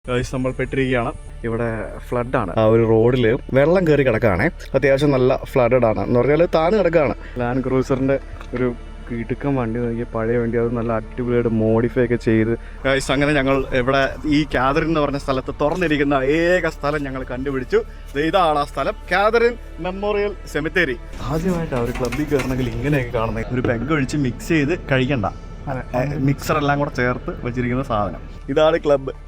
നമ്മൾ പെട്ടിരിക്കുകയാണ്. ഇവിടെ ഫ്ലഡാണ്. ആ ഒരു റോഡിൽ വെള്ളം കയറി കിടക്കുകയാണേ. അത്യാവശ്യം നല്ല ഫ്ലഡഡ് ആണ് എന്ന് പറഞ്ഞാൽ താന്ന് കിടക്കുകയാണ്. ലാൻഡ് ക്രൂസറിൻ്റെ ഒരു കിടുക്കം വണ്ടി നോക്കി, പഴയ വണ്ടി, അത് നല്ല അടിപൊളിയായിട്ട് മോഡിഫൈ ഒക്കെ ചെയ്ത് അങ്ങനെ ഞങ്ങൾ ഇവിടെ ഈ കാതറിൻ എന്ന് പറഞ്ഞ സ്ഥലത്ത് തുറന്നിരിക്കുന്ന ഏക സ്ഥലം ഞങ്ങൾ കണ്ടുപിടിച്ചു. ഇതാണ് ആ സ്ഥലം, കാതറിൻ മെമ്മോറിയൽ സെമിത്തേരി. ആദ്യമായിട്ട് ഒരു ക്ലബ്ബിൽ കയറണമെങ്കിൽ ഇങ്ങനെയൊക്കെ കാണുന്നത്. ഒരു പെഗ് ഒഴിച്ച് മിക്സ് ചെയ്ത് കഴിക്കണ്ട, മിക്സർ എല്ലാം കൂടെ ചേർത്ത് വെച്ചിരിക്കുന്ന സാധനം. ഇതാണ്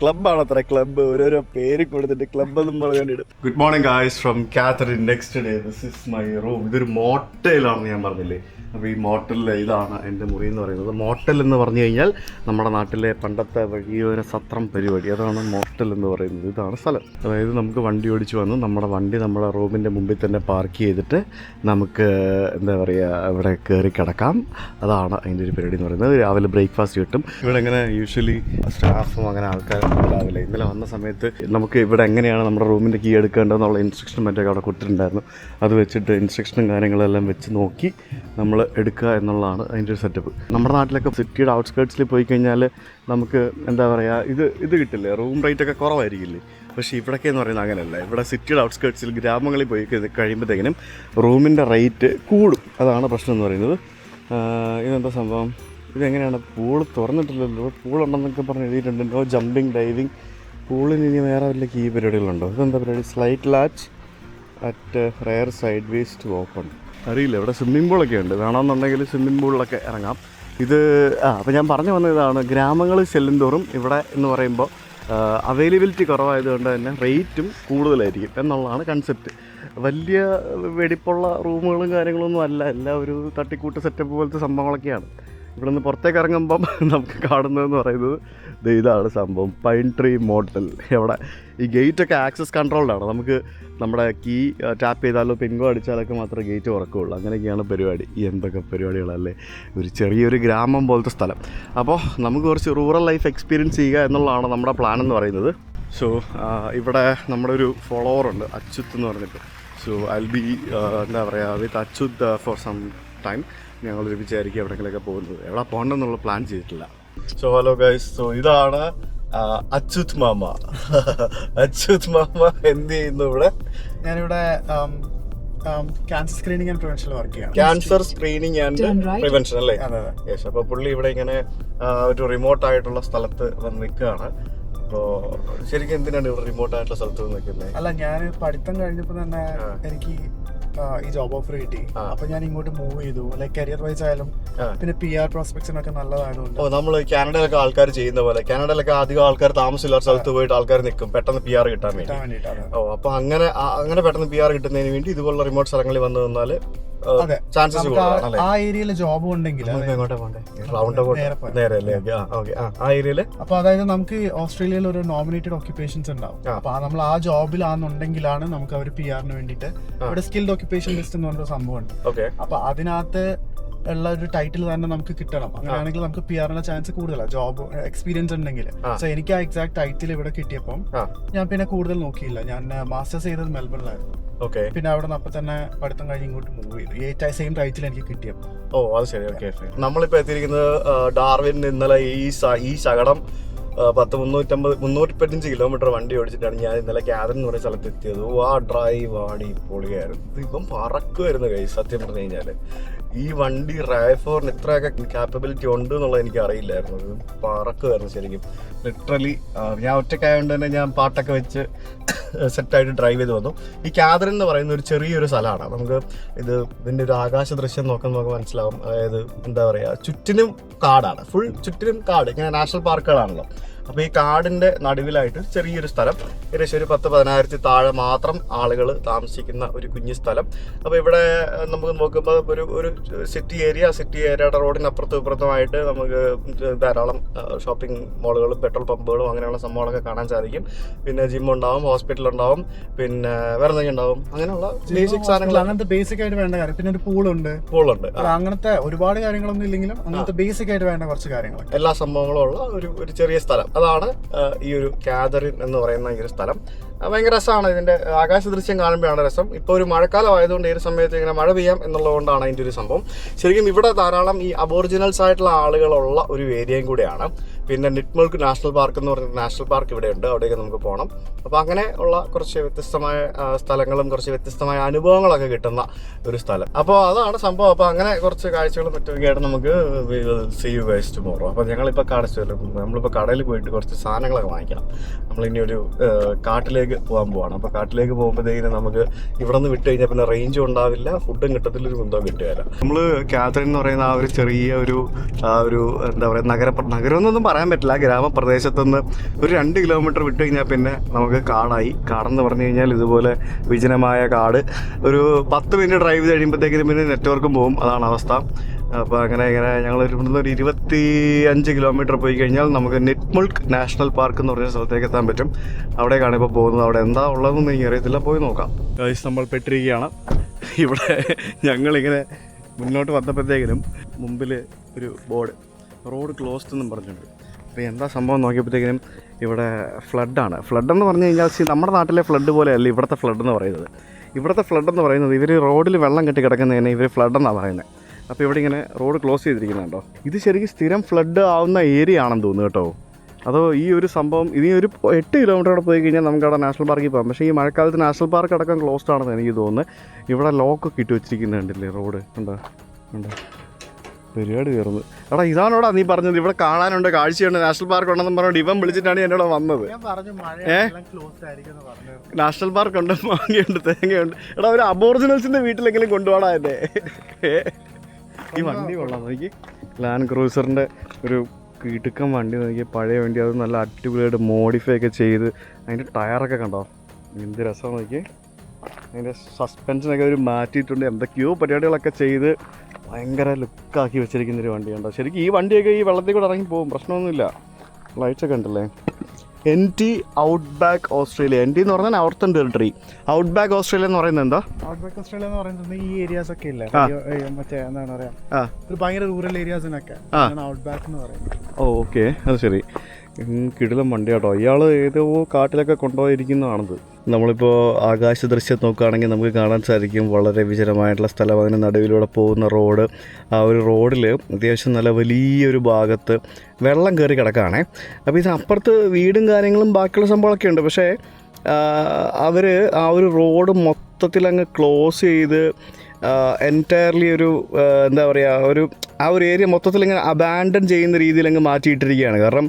ക്ലബ്ബാണ് അത്ര. ക്ലബ്ബ് ഓരോരോ പേര് കൊടുത്തിട്ട് ക്ലബ്ബ് എന്നും പറഞ്ഞിട്ട്. Good morning guys from Catherine. Next day, this is my room. ഇതൊരു മോട്ടയിലാണെന്ന് ഞാൻ പറഞ്ഞില്ലേ. അപ്പോൾ ഈ മോട്ടലിൽ ഇതാണ് എൻ്റെ മുറി എന്ന് പറയുന്നത്. മോട്ടൽ എന്ന് പറഞ്ഞു കഴിഞ്ഞാൽ നമ്മുടെ നാട്ടിലെ പണ്ടത്തെ വഴിയോര സത്രം പരിപാടി, അതാണ് മോട്ടൽ എന്ന് പറയുന്നത്. ഇതാണ് സ്ഥലം. അതായത് നമുക്ക് വണ്ടി ഓടിച്ച് വന്ന് നമ്മുടെ വണ്ടി നമ്മുടെ റൂമിൻ്റെ മുമ്പിൽ തന്നെ പാർക്ക് ചെയ്തിട്ട് നമുക്ക് എന്താ പറയുക ഇവിടെ കയറി കിടക്കാം. അതാണ് അതിൻ്റെ ഒരു പരിപാടി എന്ന് പറയുന്നത്. രാവിലെ ബ്രേക്ക്ഫാസ്റ്റ് കിട്ടും. ഇവിടെ എങ്ങനെ യൂഷ്വലി സ്റ്റാഫും അങ്ങനെ ആൾക്കാരൊന്നും ഉണ്ടാവില്ല. ഇന്നലെ വന്ന സമയത്ത് നമുക്ക് ഇവിടെ എങ്ങനെയാണ് നമ്മുടെ റൂമിൻ്റെ കീ എടുക്കേണ്ടതെന്നുള്ള ഇൻസ്ട്രക്ഷൻ മറ്റൊക്കെ അവിടെ കൊടുത്തിട്ടുണ്ടായിരുന്നു. അത് വെച്ചിട്ട് ഇൻസ്ട്രക്ഷനും കാര്യങ്ങളെല്ലാം വെച്ച് നോക്കി നമ്മൾ എടുക്കുക എന്നുള്ളതാണ് അതിൻ്റെ ഒരു സെറ്റപ്പ്. നമ്മുടെ നാട്ടിലൊക്കെ സിറ്റിയുടെ ഔട്ട്സ്കേർട്സിൽ പോയി കഴിഞ്ഞാൽ നമുക്ക് എന്താ പറയുക ഇത് കിട്ടില്ലേ, റൂം റേറ്റ് ഒക്കെ കുറവായിരിക്കില്ലേ. പക്ഷേ ഇവിടൊക്കെ എന്ന് പറയുന്നത് അങ്ങനെയല്ല. ഇവിടെ സിറ്റിയുടെ ഔട്ട്സ്കേർട്സിൽ ഗ്രാമങ്ങളിൽ പോയി കഴിയുമ്പോഴത്തേക്കിനും റൂമിൻ്റെ റേറ്റ് കൂടും. അതാണ് പ്രശ്നം എന്ന് പറയുന്നത്. ഇതെന്താ സംഭവം, ഇതെങ്ങനെയാണ്? പൂള് തുറന്നിട്ടില്ലല്ലോ. പൂളുണ്ടെന്നൊക്കെ പറഞ്ഞ് എഴുതിയിട്ടുണ്ട്. No jumping, diving. പൂളിന് ഇനി വേറെ വല്ല കീ പരിപാടികളുണ്ടോ? ഇതെന്താ പരിപാടി? Slight latch at rear side ways to open. അറിയില്ല. ഇവിടെ സ്വിമ്മിംഗ് പൂളൊക്കെ ഉണ്ട്. വേണമെന്നുണ്ടെങ്കിൽ സ്വിമ്മിംഗ് പൂളിലൊക്കെ ഇറങ്ങാം. ഇത് അപ്പോൾ ഞാൻ പറഞ്ഞു വന്ന ഇതാണ്, ഗ്രാമങ്ങളിൽ ചെല്ലും തോറും ഇവിടെ എന്ന് പറയുമ്പോൾ അവൈലബിലിറ്റി കുറവായതുകൊണ്ട് തന്നെ റേറ്റും കൂടുതലായിരിക്കും എന്നുള്ളതാണ് കൺസെപ്റ്റ്. വലിയ വെടിപ്പുള്ള റൂമുകളും കാര്യങ്ങളൊന്നും അല്ല, എല്ലാം ഒരു തട്ടിക്കൂട്ട് സെറ്റപ്പ് പോലത്തെ സംഭവങ്ങളൊക്കെയാണ്. ഇവിടെ നിന്ന് പുറത്തേക്ക് ഇറങ്ങുമ്പം നമുക്ക് കാണുന്നതെന്ന് പറയുന്നത് ഇതാണ് സംഭവം, പൈൻ ട്രീ മോട്ടൽ. ഇവിടെ ഈ ഗേറ്റൊക്കെ ആക്സസ് കൺട്രോൾഡാണ്. നമുക്ക് നമ്മുടെ കീ ടാപ്പ് ചെയ്താലോ പിൻകോ അടിച്ചാലൊക്കെ മാത്രമേ ഗേറ്റ് തുറക്കുകയുള്ളൂ. അങ്ങനെയൊക്കെയാണ് പരിപാടി. എന്തൊക്കെ പരിപാടികളല്ലേ. ഒരു ചെറിയൊരു ഗ്രാമം പോലത്തെ സ്ഥലം. അപ്പോൾ നമുക്ക് കുറച്ച് റൂറൽ ലൈഫ് എക്സ്പീരിയൻസ് ചെയ്യുക എന്നുള്ളതാണ് നമ്മുടെ പ്ലാൻ എന്ന് പറയുന്നത്. സോ ഇവിടെ നമ്മുടെ ഒരു ഫോളോവർ ഉണ്ട്, അച്യുത് എന്ന് പറഞ്ഞിട്ട്. സോ ഐ വിൽ ബി എന്താ പറയുക വിത്ത് അച്യുത് ഫോർ സം ടൈം. ഞങ്ങൾ ഒരുമിച്ചായിരിക്കും എവിടെയെങ്കിലൊക്കെ പോകുന്നത്. എവിടെ പോകണമെന്നുള്ള പ്ലാൻ ചെയ്തിട്ടില്ല. സോ ഹലോ ഗൈസ്, സോ ഇതാണ് അച്യുത് മാമ. അച്യുത് മാമ എന്ത് ചെയ്യുന്നു ഇവിടെ? ഞാനിവിടെ cancer screening and prevention work ചെയ്യാം. ക്യാൻസർ സ്ക്രീനിങ് ആൻഡ് പ്രിവെൻഷൻ അല്ലേ? യെസ്. അപ്പോൾ പുള്ളി ഇവിടെ ഇങ്ങനെ ഒരു റിമോട്ട് ആയിട്ടുള്ള സ്ഥലത്ത് വന്ന് നിൽക്കുകയാണ്. അപ്പോൾ ശരിക്കും എന്തിനാണ് ഇവിടെ റിമോട്ട് ആയിട്ടുള്ള സ്ഥലത്ത് വന്ന് നിൽക്കുന്നത്? അല്ല, ഞാൻ പഠിത്തം കഴിഞ്ഞപ്പോൾ തന്നെ എനിക്ക് ഈ ജോബ് ഓഫർ കിട്ടി. അപ്പൊ ഞാൻ ഇങ്ങോട്ട് മൂവ് ചെയ്തു. ലൈക് കരിയർ വൈസ് ആയാലും പിന്നെ PR പ്രോസ്പെക്ട്സിനൊക്കെ നല്ലതായതുകൊണ്ട്. നമ്മൾ കാനഡയിലൊക്കെ ആൾക്കാർ ചെയ്യുന്ന പോലെ, കാനഡയിലൊക്കെ അധികം ആൾക്കാർ താമസമില്ലാത്ത സ്ഥലത്ത് പോയിട്ട് ആൾക്കാർ നിൽക്കും പെട്ടെന്ന് PR കിട്ടാൻ വേണ്ടിയിട്ടാണ്. അപ്പൊ അങ്ങനെ പെട്ടെന്ന് PR കിട്ടുന്നതിന് വേണ്ടി ഇതുപോലുള്ള റിമോട്ട് സ്ഥലങ്ങളിൽ വന്നു നിന്നാൽ ചാൻസസ് ആ ഏരിയയിൽ ജോബ് ഉണ്ടെങ്കിൽ അപ്പൊ അതായത് നമുക്ക് ഓസ്ട്രേലിയയിൽ ഒരു നോമിനേറ്റഡ് ഓക്യുപ്പേഷൻസ് ഉണ്ടാവും. അപ്പൊ നമ്മൾ ആ ജോബിലാണെന്നുണ്ടെങ്കിലാണ് നമുക്ക് അവർ PR വേണ്ടിയിട്ട് ഇവിടെ സ്കിൽഡ് ഓക്യുപ്പേഷൻ ലിസ്റ്റ് എന്ന് പറഞ്ഞൊരു സംഭവമുണ്ട്. അപ്പൊ അതിനകത്ത് ഉള്ള ഒരു ടൈറ്റിൽ തന്നെ നമുക്ക് കിട്ടണം. അങ്ങനെയാണെങ്കിൽ നമുക്ക് PR ചാൻസ് കൂടുതലാണ്, ജോബ് എക്സ്പീരിയൻസ് ഉണ്ടെങ്കിൽ. സോ എനിക്ക് ആ എക്സാക്ട് ടൈറ്റിൽ ഇവിടെ കിട്ടിയപ്പം ഞാൻ പിന്നെ കൂടുതൽ നോക്കിയില്ല. ഞാൻ മാസ്റ്റേഴ്സ് ചെയ്തത് മെൽബണിലായിരുന്നു. പിന്നെ അവിടെ നിന്ന് അപ്പൊ തന്നെ പഠിത്തം കഴിഞ്ഞ് ഇങ്ങോട്ട് മൂവ് ചെയ്തു. സെയിം ടൈറ്റിൽ എനിക്ക് കിട്ടിയപ്പോൾ. ഓ അത് ശരി. ഓക്കെ. നമ്മളിപ്പോ എത്തിയിരിക്കുന്നത് ഡാർവിൻ. ഇന്നലെ ഈ ശകടം 355 കിലോമീറ്റർ വണ്ടി ഓടിച്ചിട്ടാണ് ഞാൻ ഇന്നലെ കാതറിൻ എന്ന് പറയുന്ന സ്ഥലത്ത് എത്തിയത്. ആ ഡ്രൈവ് ആടി പൊളിയായിരുന്നു. ഇപ്പം പറക്കുമായിരുന്നു കൈ. സത്യം പറഞ്ഞു കഴിഞ്ഞാൽ ഈ വണ്ടി റൈഫോറിന് ഇത്രയൊക്കെ കാപ്പബിലിറ്റി ഉണ്ട് എന്നുള്ളത് എനിക്ക് അറിയില്ലായിരുന്നു. ഇത് പറക്കുമായിരുന്നു ശരിക്കും. ലിറ്ററലി ഞാൻ ഒറ്റയ്ക്കായതുകൊണ്ട് തന്നെ ഞാൻ പാട്ടൊക്കെ വെച്ച് സെറ്റായിട്ട് ഡ്രൈവ് ചെയ്ത് വന്നു. ഈ കാതറിൻ എന്ന് പറയുന്ന ഒരു ചെറിയൊരു സ്ഥലമാണ്. നമുക്ക് ഇതിൻ്റെ ഒരു ആകാശ ദൃശ്യം നോക്കുമ്പോൾ നമുക്ക് മനസ്സിലാവും. അതായത് എന്താ പറയുക, ചുറ്റിനും കാടാണ്, ഫുൾ ചുറ്റിനും കാട്. ഇങ്ങനെ നാഷണൽ പാർക്കുകളാണല്ലോ. അപ്പോൾ ഈ കാടിൻ്റെ നടുവിലായിട്ട് ചെറിയൊരു സ്ഥലം, ഏകദേശം ഒരു 10,000-15,000 താഴെ മാത്രം ആളുകൾ താമസിക്കുന്ന ഒരു കുഞ്ഞു സ്ഥലം. അപ്പോൾ ഇവിടെ നമുക്ക് നോക്കുമ്പോൾ ഒരു സിറ്റി ഏരിയയുടെ റോഡിനപ്പുറത്തും ഇപ്പുറത്തുമായിട്ട് നമുക്ക് ധാരാളം ഷോപ്പിംഗ് മോളുകളും പെട്രോൾ പമ്പുകളും അങ്ങനെയുള്ള സംഭവങ്ങളൊക്കെ കാണാൻ സാധിക്കും. പിന്നെ ജിം ഉണ്ടാവും, ഹോസ്പിറ്റൽ ഉണ്ടാവും, പിന്നെ വേറെ എന്തെങ്കിലും ഉണ്ടാവും. അങ്ങനെയുള്ള ബേസിക് സാധനങ്ങൾ, അങ്ങനത്തെ ബേസിക് ആയിട്ട് വേണ്ട കാര്യം. പിന്നെ ഒരു പൂളുണ്ട്. അങ്ങനത്തെ ഒരുപാട് കാര്യങ്ങളൊന്നും ഇല്ലെങ്കിലും അങ്ങനത്തെ ബേസിക് ആയിട്ട് വേണ്ട കുറച്ച് കാര്യങ്ങൾ, എല്ലാ സംഭവങ്ങളും ഉള്ള ഒരു ചെറിയ സ്ഥലം. അതാണ് ഈ ഒരു കാതറിൻ എന്ന് പറയുന്ന ഈ ഒരു സ്ഥലം. ഭയങ്കര രസമാണ്. ഇതിൻ്റെ ആകാശ ദൃശ്യം കാണുമ്പോഴാണ് രസം. ഇപ്പോൾ ഒരു മഴക്കാലം ആയതുകൊണ്ട് ഈ ഒരു സമയത്ത് ഇങ്ങനെ മഴ പെയ്യാം എന്നുള്ളതുകൊണ്ടാണ് അതിൻ്റെ ഒരു സംഭവം. ശരിക്കും ഇവിടെ ധാരാളം ഈ അബോറിജിനൽസ് ആയിട്ടുള്ള ആളുകളുള്ള ഒരു ഏരിയയും കൂടെയാണ്. പിന്നെ നിറ്റ്മൾക്ക് നാഷണൽ പാർക്ക് എന്ന് പറയുന്ന നാഷണൽ പാർക്ക് ഇവിടെയുണ്ട്, അവിടേക്ക് നമുക്ക് പോകണം. അപ്പോൾ അങ്ങനെ ഉള്ള കുറച്ച് വ്യത്യസ്തമായ സ്ഥലങ്ങളും കുറച്ച് വ്യത്യസ്തമായ അനുഭവങ്ങളൊക്കെ കിട്ടുന്ന ഒരു സ്ഥലം. അപ്പോൾ അതാണ് സംഭവം. അപ്പോൾ അങ്ങനെ കുറച്ച് കാഴ്ചകളും മറ്റൊക്കെ ആയിട്ട് നമുക്ക് സീ യു ഗൈസ് ടുമോറോ. അപ്പോൾ ഞങ്ങളിപ്പോൾ നമ്മളിപ്പോൾ കടയിൽ പോയിട്ട് കുറച്ച് സാധനങ്ങളൊക്കെ വാങ്ങിക്കണം. നമ്മളിനി ഒരു കാട്ടിലേക്ക് പോകാൻ പോവാണ്. അപ്പോൾ കാട്ടിലേക്ക് പോകുമ്പോഴത്തേക്കിനും നമുക്ക് ഇവിടെ നിന്ന് വിട്ട് കഴിഞ്ഞാൽ പിന്നെ റേഞ്ചും ഉണ്ടാവില്ല, ഫുഡും കിട്ടത്തില്ല, ഒരു കുന്തവും കിട്ടുകയില്ല. നമ്മൾ കാതറിൻ എന്ന് പറയുന്ന ആ ഒരു ചെറിയ ഒരു എന്താ പറയുക നഗരം എന്നൊന്നും പറയാൻ പറ്റില്ല, ഗ്രാമപ്രദേശത്തുനിന്ന് ഒരു 2 കിലോമീറ്റർ വിട്ട് കഴിഞ്ഞാൽ പിന്നെ നമുക്ക് കാടെന്ന് പറഞ്ഞു കഴിഞ്ഞാൽ ഇതുപോലെ വിജനമായ കാട്. ഒരു 10 മിനിറ്റ് ഡ്രൈവ് കഴിയുമ്പോഴത്തേക്കിനും പിന്നെ നെറ്റ്വർക്കും പോകും, അതാണ് അവസ്ഥ. അപ്പോൾ അങ്ങനെ ഞങ്ങൾ ഇവിടുന്ന് ഒരു 25 കിലോമീറ്റർ പോയി കഴിഞ്ഞാൽ നമുക്ക് നിറ്റ്മുൾക്ക് നാഷണൽ പാർക്ക് എന്ന് പറഞ്ഞ സ്ഥലത്തേക്ക് എത്താൻ പറ്റും. അവിടേക്കാണ് ഇപ്പോൾ പോകുന്നത്. അവിടെ എന്താ ഉള്ളതെന്നൊന്നും എനിക്ക് അറിയത്തില്ല, പോയി നോക്കാം. നമ്മൾ പെട്ടിരിക്കുകയാണ്. ഇവിടെ ഞങ്ങളിങ്ങനെ മുന്നോട്ട് വന്നപ്പോഴത്തേക്കിനും മുമ്പിൽ ഒരു ബോർഡ് റോഡ് ക്ലോസ്ഡ് എന്നും പറഞ്ഞിട്ടുണ്ട്. അപ്പോൾ എന്താ സംഭവം നോക്കിയപ്പോഴത്തേക്കിനും ഇവിടെ ഫ്ലഡാണ്. ഫ്ലഡെന്ന് പറഞ്ഞു കഴിഞ്ഞാൽ നമ്മുടെ നാട്ടിലെ ഫ്ലഡ് പോലെയല്ല ഇവിടുത്തെ ഫ്ലഡ് എന്ന് പറയുന്നത്. ഇവിടുത്തെ ഫ്ലഡ് എന്ന് പറയുന്നത് ഇവർ റോഡിൽ വെള്ളം കെട്ടി കിടക്കുന്നതിനെ ഇവർ ഫ്ലഡെന്നാണ് പറയുന്നത്. അപ്പോൾ ഇവിടെ ഇങ്ങനെ റോഡ് ക്ലോസ് ചെയ്തിരിക്കുന്നുണ്ടോ. ഇത് ശരിക്കും സ്ഥിരം ഫ്ലഡ് ആവുന്ന ഏരിയ ആണെന്ന് തോന്നുന്നു കേട്ടോ. അതോ ഈ ഒരു സംഭവം ഇനി ഒരു 8 കിലോമീറ്റർ പോയി കഴിഞ്ഞാൽ നമുക്ക് അവിടെ നാഷണൽ പാർക്കിൽ പോകാം. പക്ഷേ ഈ മഴക്കാലത്ത് നാഷണൽ പാർക്ക് അടക്കം ക്ലോസ്ഡ് ആണെന്ന് എനിക്ക് തോന്നുന്നത്. ഇവിടെ ലോക്കൊക്കെ ഇട്ട് വെച്ചിരിക്കുന്നുണ്ടല്ലേ റോഡ്. ഉണ്ടോ പരിപാടി കയറുന്നത്. എടാ ഇതാണോടാ നീ പറഞ്ഞത് ഇവിടെ കാണാനുണ്ട്, കാഴ്ചയുണ്ട്, നാഷണൽ പാർക്ക് ഉണ്ടെന്ന് പറഞ്ഞുകൊണ്ട് ഇവൻ വിളിച്ചിട്ടാണ് എന്നോട് വന്നത്. നാഷണൽ പാർക്ക് ഉണ്ട്, മാങ്ങയുണ്ട്, തേങ്ങയുണ്ട്. എടാ ഒരു അബോറിജിനൽസിന്റെ വീട്ടിലെങ്കിലും കൊണ്ടുപോടാ എന്നെ. ഈ വണ്ടി കൊള്ളാം നോക്കി. ലാൻഡ് ക്രൂസറിന്റെ ഒരു കിടുക്കൻ വണ്ടി നോക്കി, പഴയ വണ്ടി. അത് നല്ല അടിപൊളിയായിട്ട് മോഡിഫൈ ഒക്കെ ചെയ്ത് അതിൻ്റെ ടയറൊക്കെ കണ്ടോ എന്ത് രസം നോക്കി. അതിൻ്റെ സസ്പെൻഷനൊക്കെ ഒരു മാറ്റിയിട്ടുണ്ട്, എന്തൊക്കെയോ പരിപാടികളൊക്കെ ചെയ്ത് ഭയങ്കര ലുക്കാക്കി വെച്ചിരിക്കുന്നൊരു വണ്ടി കണ്ടോ. ശരിക്കും ഈ വണ്ടിയൊക്കെ ഈ വെള്ളത്തിൽ കൂടെ ഇറങ്ങി പോകും, പ്രശ്നമൊന്നുമില്ല. ലൈറ്റ്സൊക്കെ ഉണ്ടല്ലേ. NT Outback Australia. NT എന്ന് പറഞ്ഞാൽ നോർത്തേൺ ടെറിട്ടറി. ഔട്ട്ബാക്ക് ഓസ്ട്രേലിയ എന്ന് പറയുന്നത് എന്താ? ഔട്ട്ബാക്ക് ഓസ്ട്രേലിയ എന്ന് പറയുന്നത് ഈ ഏരിയാസ് ഒക്കെ ഇല്ലേ, മറ്റേ എന്താണ് പറയാ, ഒരു ഭയങ്കര റൂറൽ ഏരിയാസിനൊക്കെ ഔട്ട്ബാക്ക് എന്ന് പറയുന്നത്. ഓക്കെ, അത് ശരി. കിടിലം വണ്ടി കേട്ടോ. ഇയാൾ ഏതോ കാട്ടിലൊക്കെ കൊണ്ടുപോയിരിക്കുന്നതാണത്. നമ്മളിപ്പോൾ ആകാശ ദൃശ്യം നോക്കുകയാണെങ്കിൽ നമുക്ക് കാണാൻ സാധിക്കും വളരെ വിജനമായിട്ടുള്ള സ്ഥലം. അതിന് നടുവിലൂടെ പോകുന്ന റോഡ്. ആ ഒരു റോഡിൽ അത്യാവശ്യം നല്ല വലിയൊരു ഭാഗത്ത് വെള്ളം കയറി കിടക്കുകയാണേ. അപ്പോൾ ഇത് അപ്പുറത്ത് വീടും കാര്യങ്ങളും ബാക്കിയുള്ള സംഭവങ്ങളൊക്കെ ഉണ്ട്. പക്ഷേ അവർ ആ ഒരു റോഡ് മൊത്തത്തിലങ്ങ് ക്ലോസ് ചെയ്ത് എൻറ്റയർലി ഒരു എന്താ പറയുക, ആ ഒരു ഏരിയ മൊത്തത്തിൽ ഇങ്ങനെ അബാൻഡൻ ചെയ്യുന്ന രീതിയിൽ അങ്ങ് മാറ്റിയിട്ടിരിക്കുകയാണ്. കാരണം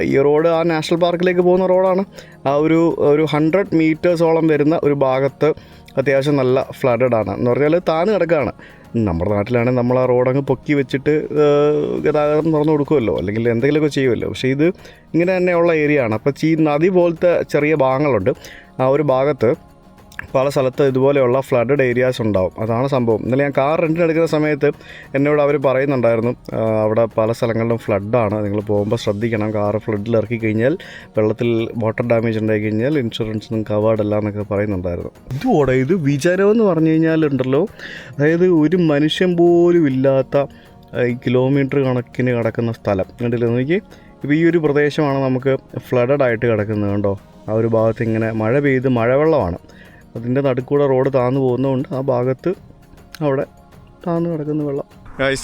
ഈ റോഡ് ആ നാഷണൽ പാർക്കിലേക്ക് പോകുന്ന റോഡാണ്. ആ ഒരു 100 മീറ്റേഴ്സോളം വരുന്ന ഒരു ഭാഗത്ത് അത്യാവശ്യം നല്ല ഫ്ലഡഡാണ്. എന്ന് പറഞ്ഞാൽ താന്ന് കിടക്കുകയാണ്. നമ്മുടെ നാട്ടിലാണെങ്കിൽ നമ്മൾ ആ റോഡങ്ങ് പൊക്കി വെച്ചിട്ട് ഗതാഗതം തുറന്നു കൊടുക്കുമല്ലോ, അല്ലെങ്കിൽ എന്തെങ്കിലുമൊക്കെ ചെയ്യുമല്ലോ. പക്ഷേ ഇത് ഇങ്ങനെ തന്നെയുള്ള ഏരിയ ആണ്. അപ്പോൾ ഈ നദി പോലത്തെ ചെറിയ ഭാഗങ്ങളുണ്ട്. ആ ഒരു ഭാഗത്ത് പല സ്ഥലത്ത് ഇതുപോലെയുള്ള ഫ്ലഡഡ് ഏരിയാസ് ഉണ്ടാവും. അതാണ് സംഭവം. ഇന്നലെ ഞാൻ കാർ റെൻറ്റിനെടുക്കുന്ന സമയത്ത് എന്നോട് അവർ പറയുന്നുണ്ടായിരുന്നു അവിടെ പല സ്ഥലങ്ങളിലും ഫ്ലഡാണ്, നിങ്ങൾ പോകുമ്പോൾ ശ്രദ്ധിക്കണം, കാറ് ഫ്ലഡിൽ ഇറക്കി കഴിഞ്ഞാൽ വെള്ളത്തിൽ വാട്ടർ ഡാമേജ് ഉണ്ടായി കഴിഞ്ഞാൽ ഇൻഷുറൻസൊന്നും കവേർഡ് അല്ല എന്നൊക്കെ പറയുന്നുണ്ടായിരുന്നു. ഇതുകൂടെ ഇത് വിജനം എന്ന് പറഞ്ഞു കഴിഞ്ഞാലുണ്ടല്ലോ, അതായത് ഒരു മനുഷ്യൻ പോലും ഇല്ലാത്ത കിലോമീറ്റർ കണക്കിന് കിടക്കുന്ന സ്ഥലം കണ്ടില്ലേ നോക്കി. ഇപ്പോൾ ഈ ഒരു പ്രദേശമാണ് നമുക്ക് ഫ്ലഡഡായിട്ട് കിടക്കുന്നത് കണ്ടോ. ആ ഒരു ഭാഗത്ത് ഇങ്ങനെ മഴ പെയ്ത് മഴവെള്ളമാണ്, അതിൻ്റെ നടുക്കൂടെ റോഡ് താന്നു പോകുന്നതുകൊണ്ട് ആ ഭാഗത്ത് അവിടെ താന്നു കിടക്കുന്ന വെള്ളം.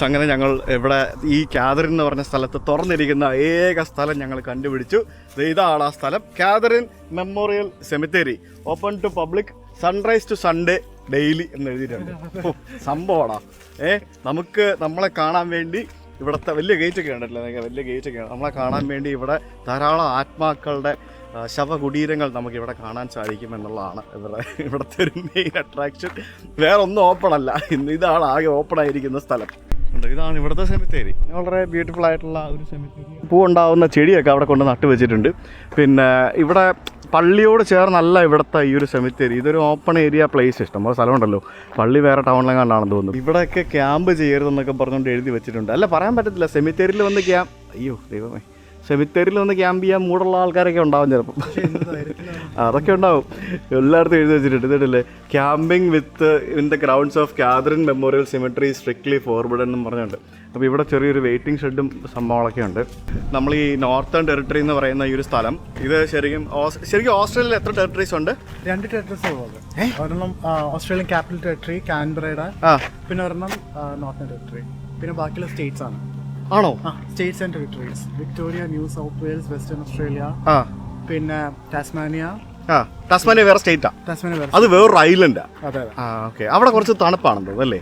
അങ്ങനെ ഞങ്ങൾ ഇവിടെ ഈ കാതറിൻ എന്ന് പറഞ്ഞ സ്ഥലത്ത് തുറന്നിരിക്കുന്ന ഏക സ്ഥലം ഞങ്ങൾ കണ്ടുപിടിച്ചു. ഇതാണ് ആ സ്ഥലം, കാതറിൻ മെമ്മോറിയൽ സെമിത്തേരി. Open to public, sunrise to Sunday daily എന്ന് എഴുതിയിട്ടുണ്ട്. സംഭവമാണോ. നമുക്ക് നമ്മളെ കാണാൻ വേണ്ടി ഇവിടുത്തെ വലിയ ഗേറ്റൊക്കെ ഉണ്ടല്ലോ, വലിയ ഗേറ്റൊക്കെയാണ്. നമ്മളെ കാണാൻ വേണ്ടി ഇവിടെ ധാരാളം ആത്മാക്കളുടെ ശവകുടീരങ്ങൾ നമുക്കിവിടെ കാണാൻ സാധിക്കുമെന്നുള്ളതാണ് ഇവിടുത്തെ ഒരു മെയിൻ അട്രാക്ഷൻ. വേറെ ഒന്നും ഓപ്പൺ അല്ല, ഇതാണ് ആകെ ഓപ്പൺ ആയിരിക്കുന്ന സ്ഥലം. ഇതാണ് ഇവിടുത്തെ സെമിത്തേരി. വളരെ ബ്യൂട്ടിഫുൾ ആയിട്ടുള്ള ഒരു സെമിത്തേരി. പൂവുണ്ടാവുന്ന ചെടിയൊക്കെ അവിടെ കൊണ്ട് നട്ടു വെച്ചിട്ടുണ്ട്. പിന്നെ ഇവിടെ പള്ളിയോട് ചേർന്നല്ല ഇവിടുത്തെ ഈ ഒരു സെമിത്തേരി. ഇതൊരു ഓപ്പൺ ഏരിയ പ്ലേസ്. ഇഷ്ടംപോലെ സ്ഥലമുണ്ടല്ലോ. പള്ളി വേറെ ടൗണിലെങ്ങാണ്ടാണെന്ന് തോന്നുന്നു. ഇവിടെയൊക്കെ ക്യാമ്പ് ചെയ്യരുതെന്നൊക്കെ പറഞ്ഞുകൊണ്ട് എഴുതി വെച്ചിട്ടുണ്ട്. അല്ല പറയാൻ പറ്റത്തില്ല, സെമിത്തേരിയിൽ വന്ന് അയ്യോ ദൈവമേ, സെമിത്തേരിയിൽ വന്ന് ക്യാമ്പ് ചെയ്യാൻ മൂടുള്ള ആൾക്കാരൊക്കെ ഉണ്ടാവും ചിലപ്പം. അതൊക്കെ ഉണ്ടാവും. എല്ലായിടത്തും എഴുതി വെച്ചിട്ടുണ്ട്. ഇതല്ലേ, camping with in the grounds of Catherine memorial cemetery strictly forbidden എന്നും പറഞ്ഞുകൊണ്ട്. അപ്പോൾ ഇവിടെ ചെറിയൊരു വെയിറ്റിംഗ് ഷെഡും സംഭവങ്ങളൊക്കെ ഉണ്ട്. നമ്മൾ ഈ നോർത്തേൺ ടെറിട്ടറി എന്ന് പറയുന്ന ഈ ഒരു സ്ഥലം, ഇത് ശരിക്കും ഓസ്ട്രേലിയയിൽ എത്ര ടെറിട്ടറീസ് ഉണ്ട്? 2 ടെറിട്ടറീസ് ഉള്ളത്. ഒരെണ്ണം ഓസ്ട്രേലിയൻ ക്യാപിറ്റൽ ടെറിട്ടറി കാൻബറയുടെ, പിന്നെ ഒരെണ്ണം നോർത്തേൺ ടെറിട്ടറി, പിന്നെ ബാക്കിയുള്ള സ്റ്റേറ്റ്സ് ആണ്. ആണോ? States and territories: Victoria, new south Wales, western Australia, പിന്നെ ടാസ്മാനിയ. ടാസ്മാനിയ വേറെ സ്റ്റേറ്റാ? അത് വേറൊരു ഐലൻഡാ. ഓക്കെ. അവിടെ കുറച്ച് തണുപ്പാണെന്ന് തോന്നുന്നു അല്ലേ?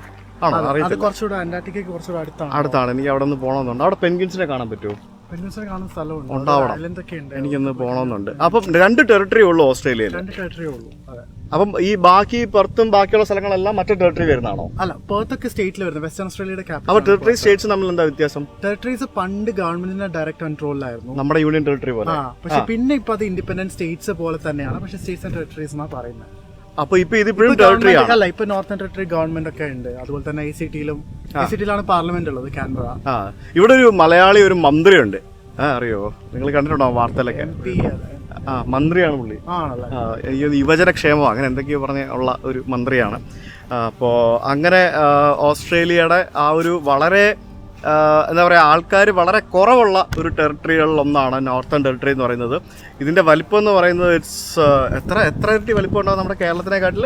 അത് കുറച്ചുകൂടെ അന്റാർട്ടിക്കയ്ക്ക് കുറച്ചുകൂടെ അടുത്താണ്. എനിക്ക് അവിടെ നിന്ന് പോകണമെന്നുണ്ട്. അവിടെ പെൻഗ്വിൻസിനെ കാണാൻ പറ്റുമോ? പെൻഗ്വിൻസിനെ കാണുന്ന സ്ഥലമുണ്ട്, ഉണ്ടാവണം. ഐലൻഡൊക്കെ ഉണ്ട്. എനിക്കൊന്ന് പോകണമെന്നുണ്ട്. അപ്പം 2 ടെറിട്ടറി ഉള്ളൂ ഓസ്ട്രേലിയയിൽ? 2 ടെറിട്ടറി ഉള്ളൂ. അപ്പം ഈ ബാക്കി പെർത്തും ബാക്കിയുള്ള സ്ഥലങ്ങളെല്ലാം മറ്റു ടെറിട്ടറി വരുന്നതാണോ? അല്ല, പെർത്ത് ഒക്കെ സ്റ്റേറ്റിൽ വരുന്നത്, വെസ്റ്റേൺ ഓസ്ട്രേലിയയുടെ ക്യാപിറ്റൽ. അപ്പോൾ ടെറിട്ടറി സ്റ്റേറ്റ്സ് തമ്മിൽ എന്താ വ്യത്യാസം? ടെറിട്ടറീസ് പണ്ട് ഗവൺമെന്റിന്റെ ഡയറക്ട് കൺട്രോളിലായിരുന്നു, നമ്മുടെ യൂണിയൻ ടെറിട്ടറി പോലെ. പക്ഷെ പിന്നെ ഇപ്പൊ അത് ഇൻഡിപെൻഡന്റ് സ്റ്റേറ്റ്സ് പോലെ തന്നെയാണ്, പക്ഷെ സ്റ്റേറ്റ്സ് ആൻഡ് ടെറിട്ടറീസ് എന്നാണ് പറയുന്നത്. അപ്പൊ ഇപ്പൊ ഇതിപ്പോഴും ടെറിട്ടറി ആണ്? അല്ല, ഇപ്പൊ നോർത്തേൺ ടെറിട്ടറി ഗവൺമെന്റ് ഒക്കെ ഉണ്ട്. അതുപോലെ തന്നെ ഐസിടിയിലാണ് പാർലമെന്റ് ഉള്ളത്, കാൻബറ. ഇവിടെ ഒരു മലയാളി ഒരു മന്ത്രിയുണ്ട്, അറിയോ? നിങ്ങൾ കണ്ടിട്ടുണ്ടോ വാർത്തയിലൊക്കെ? മന്ത്രിയാണ് പുള്ളി. യുവജനക്ഷേമം അങ്ങനെ എന്തൊക്കെയോ പറഞ്ഞ ഉള്ള ഒരു മന്ത്രിയാണ്. അപ്പോൾ അങ്ങനെ ഓസ്ട്രേലിയയുടെ ആ ഒരു വളരെ എന്താ പറയുക, ആൾക്കാർ വളരെ കുറവുള്ള ഒരു ടെറിട്ടറികളിലൊന്നാണ് നോർത്തേൺ ടെറിട്ടറി എന്ന് പറയുന്നത്. ഇതിൻ്റെ വലിപ്പം എന്ന് പറയുന്നത് എത്ര ഇരട്ടി വലിപ്പം ഉണ്ടാവും നമ്മുടെ കേരളത്തിനെക്കാട്ടിൽ?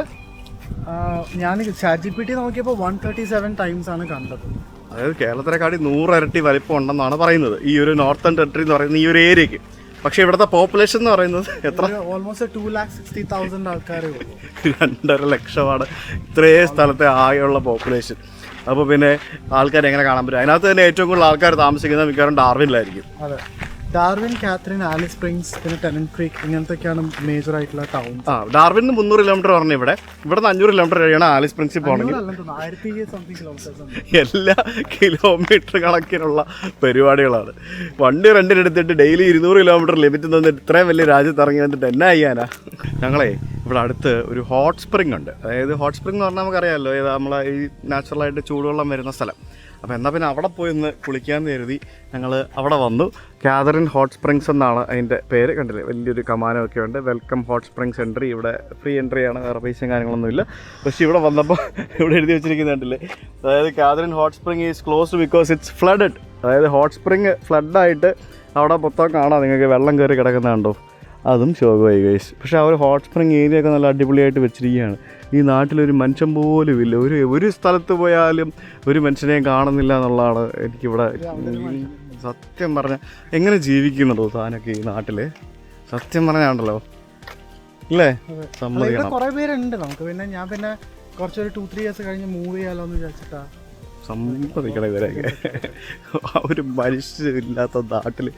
ഞാൻ ChatGPT നോക്കിയപ്പോൾ 137 ടൈംസ് ആണ് കണ്ടത്. അതായത് കേരളത്തിനെക്കാട്ടി 100 ഇരട്ടി വലിപ്പം ഉണ്ടെന്നാണ് പറയുന്നത് ഈ ഒരു നോർത്തേൺ ടെറിട്ടറി എന്ന് പറയുന്ന ഈ ഒരു ഏരിയക്ക്. പക്ഷെ ഇവിടുത്തെ പോപ്പുലേഷൻ എന്ന് പറയുന്നത് എത്ര? ഓൾമോസ്റ്റ് 2,60,000 ആൾക്കാരേ ഉള്ളൂ. 2.5 ലക്ഷമാണ് ഇത്രയും സ്ഥലത്തെ ആകെയുള്ള പോപ്പുലേഷൻ. അപ്പോൾ പിന്നെ ആൾക്കാർ എങ്ങനെ കാണാൻ പറ്റും? അതിനകത്ത് തന്നെ ഏറ്റവും കൂടുതൽ ആൾക്കാർ താമസിക്കുന്നത് മിക്കവാറും ഡാർവിനിലായിരിക്കും. അതെ, ഡാർവിൻ, കാത്രിൻ, ആലിസ് സ്പ്രിങ്സ്, പിന്നെ ടെനന്റ് ക്രീക്ക്, ഇങ്ങനത്തെയൊക്കെയാണ് മേജർ ആയിട്ടുള്ള ടൗൺ. ഡാർവിന് 300 കിലോമീറ്റർ പറഞ്ഞു. ഇവിടുന്ന് 500 കിലോമീറ്റർ കഴിയണം ആലിസ് സ്പ്രിങ്സിൽ പോകണമെങ്കിൽ. 1000 എല്ലാ കിലോമീറ്റർ കണക്കിനുള്ള പരിപാടികളാണ്. വണ്ടി റെന്റിനെടുത്തിട്ട് ഡെയിലി 200 കിലോമീറ്റർ ലിമിറ്റ് തന്നിട്ട് ഇത്രയും വലിയ രാജ്യത്ത് ഇറങ്ങി വന്നിട്ട് എന്നാ ചെയ്യാനാ? ഞങ്ങളെ ഇവിടെ അടുത്ത് ഒരു ഹോട്ട് സ്പ്രിംഗ് ഉണ്ട്. അതായത് ഹോട്ട് സ്പ്രിംഗ് എന്ന് പറഞ്ഞാൽ നമുക്കറിയാമല്ലോ, നമ്മളെ ഈ നാച്ചുറലായിട്ട് ചൂടുവെള്ളം വരുന്ന സ്ഥലം. അപ്പോൾ എന്നാൽ പിന്നെ അവിടെ പോയി ഒന്ന് കുളിക്കാമെന്ന് കരുതി ഞങ്ങൾ അവിടെ വന്നു. കാതറിൻ ഹോട്ട് സ്പ്രിങ്സ് എന്നാണ് അതിൻ്റെ പേര്. കണ്ടില്ലേ, വലിയൊരു കമാനമൊക്കെ ഉണ്ട്. Welcome hot springs entry. ഇവിടെ ഫ്രീ എൻട്രിയാണ്, വേറെ പൈസയും കാര്യങ്ങളൊന്നുമില്ല. പക്ഷേ ഇവിടെ വന്നപ്പോൾ ഇവിടെ എഴുതി വെച്ചിരിക്കുന്നത് കണ്ടില്ലേ, അതായത് Catherine hot spring is closed because it's flooded. അതായത് ഹോട്ട് സ്പ്രിങ് ഫ്ലഡായിട്ട് അവിടെ മൊത്തം കാണാം, നിങ്ങൾക്ക് വെള്ളം കയറി കിടക്കുന്നുണ്ടോ? അതും ശോകമായി ഗൈസ്. പക്ഷേ ആ ഒരു ഹോട്ട് സ്പ്രിങ് ഏരിയ ഒക്കെ നല്ല അടിപൊളിയായിട്ട് വെച്ചിരിക്കുകയാണ്. ഈ നാട്ടിലൊരു മനുഷ്യൻ പോലും ഇല്ല. ഒരു സ്ഥലത്ത് പോയാലും ഒരു മനുഷ്യനെയും കാണുന്നില്ല എന്നുള്ളതാണ് എനിക്കിവിടെ സത്യം പറഞ്ഞാൽ. എങ്ങനെ ജീവിക്കുന്നുണ്ടോ താനൊക്കെ ഈ നാട്ടിൽ? സത്യം പറഞ്ഞാണ്ടല്ലോ അല്ലേ, സമ്മതിക്കണം. കുറേ പേരുണ്ട് നമുക്ക്. പിന്നെ ഞാൻ കുറച്ചൊരു 2-3 ഇയേഴ്സ് കഴിഞ്ഞ് മൂവ് ചെയ്യാലോ എന്ന് വിചാരിച്ചിട്ടാ. സമ്മതിക്കണം ഇവരെയൊക്കെ. ആ ഒരു മനുഷ്യരില്ലാത്ത നാട്ടിൽ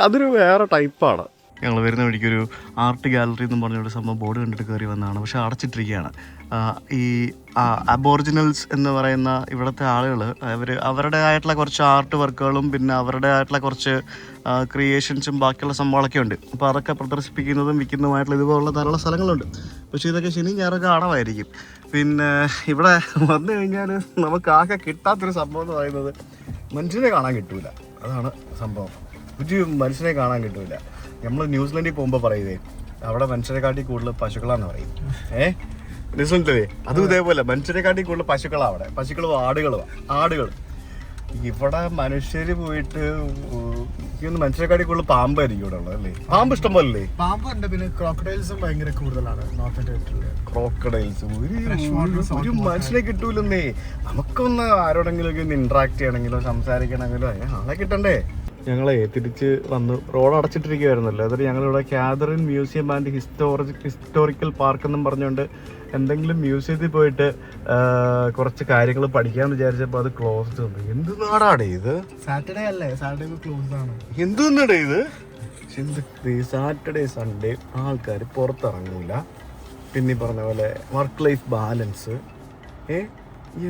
അതൊരു വേറെ ടൈപ്പാണ്. ഞങ്ങൾ വരുന്ന വഴിക്കൊരു ആർട്ട് ഗാലറി എന്നും പറഞ്ഞൊരു സംഭവം ബോർഡ് കണ്ടിട്ട് കയറി വന്നതാണ്. പക്ഷേ അടച്ചിട്ടിരിക്കുകയാണ്. ഈ അബോറിജിനൽസ് എന്ന് പറയുന്ന ഇവിടുത്തെ ആളുകൾ അവരുടേതായിട്ടുള്ള കുറച്ച് ആർട്ട് വർക്കുകളും പിന്നെ അവരുടേതായിട്ടുള്ള കുറച്ച് ക്രിയേഷൻസും ബാക്കിയുള്ള സംഭവങ്ങളൊക്കെ ഉണ്ട്. അപ്പോൾ അതൊക്കെ പ്രദർശിപ്പിക്കുന്നതും വിൽക്കുന്നതുമായിട്ടുള്ള ഇതുപോലുള്ള ധാരാളം സ്ഥലങ്ങളുണ്ട്. പക്ഷേ ഇതൊക്കെ ശനി ഞായറൊക്കെ അടവായിരിക്കും. പിന്നെ ഇവിടെ വന്നു കഴിഞ്ഞാൽ നമുക്ക് ആകെ കിട്ടാത്തൊരു സംഭവം എന്ന് പറയുന്നത് മനുഷ്യനെ കാണാൻ കിട്ടൂല. അതാണ് സംഭവം. ഒരു മനുഷ്യനെ കാണാൻ കിട്ടൂല. നമ്മൾ ന്യൂസിലൻഡിൽ പോകുമ്പോൾ പറയുവേ, അവിടെ മനുഷ്യരെക്കാട്ടി കൂടുതൽ പശുക്കളാന്ന് പറയും. ന്യൂസിലൻഡിലേ അതും ഇതേപോലെ മനുഷ്യരെക്കാട്ടി കൂടുതൽ പശുക്കളാണ് അവിടെ. പശുക്കളും ആടുകൾ. ഇവിടെ മനുഷ്യര് പോയിട്ട് മനുഷ്യരെക്കാട്ടി കൂടുതൽ പാമ്പായിരിക്കും ഇവിടെ ഉള്ളത് അല്ലേ? പാമ്പ് ഇഷ്ടം പോലെ. പാമ്പുണ്ട്, പിന്നെ ക്രോക്കഡൈൽസും ഭയങ്കര കൂടുതലാണ് നോർത്തേൺ ടെറിട്ടറിയിൽ. ക്രോക്കഡൈൽസ് ഒരു മനുഷ്യനെ കിട്ടൂലെന്നേ. നമുക്കൊന്ന് ആരോടെങ്കിലും ഒക്കെ ഒന്ന് ഇന്ററാക്ട് ചെയ്യണമെങ്കിലോ സംസാരിക്കണമെങ്കിലോ ആളെ കിട്ടണ്ടേ? ഞങ്ങളെ തിരിച്ച് വന്നു. റോഡ് അടച്ചിട്ടിരിക്കുവായിരുന്നല്ലോ. അതൊരു ഞങ്ങളിവിടെ Catherine museum and historical park എന്നും പറഞ്ഞുകൊണ്ട് എന്തെങ്കിലും മ്യൂസിയത്തിൽ പോയിട്ട് കുറച്ച് കാര്യങ്ങൾ പഠിക്കാമെന്ന് വിചാരിച്ചപ്പോൾ അത് ക്ലോസ്ഡ് വന്നു. എന്ത് നാടാടേ ഇത്? സാറ്റർഡേ അല്ലേ? സാറ്റർഡേ ക്ലോസ്ഡ് ആണ്. എന്തുകൊണ്ടാടേ ഇത്? സാറ്റർഡേ സൺഡേ ആൾക്കാർ പുറത്തിറങ്ങൂല. പിന്നെ പറഞ്ഞ പോലെ വർക്ക് ലൈഫ് ബാലൻസ്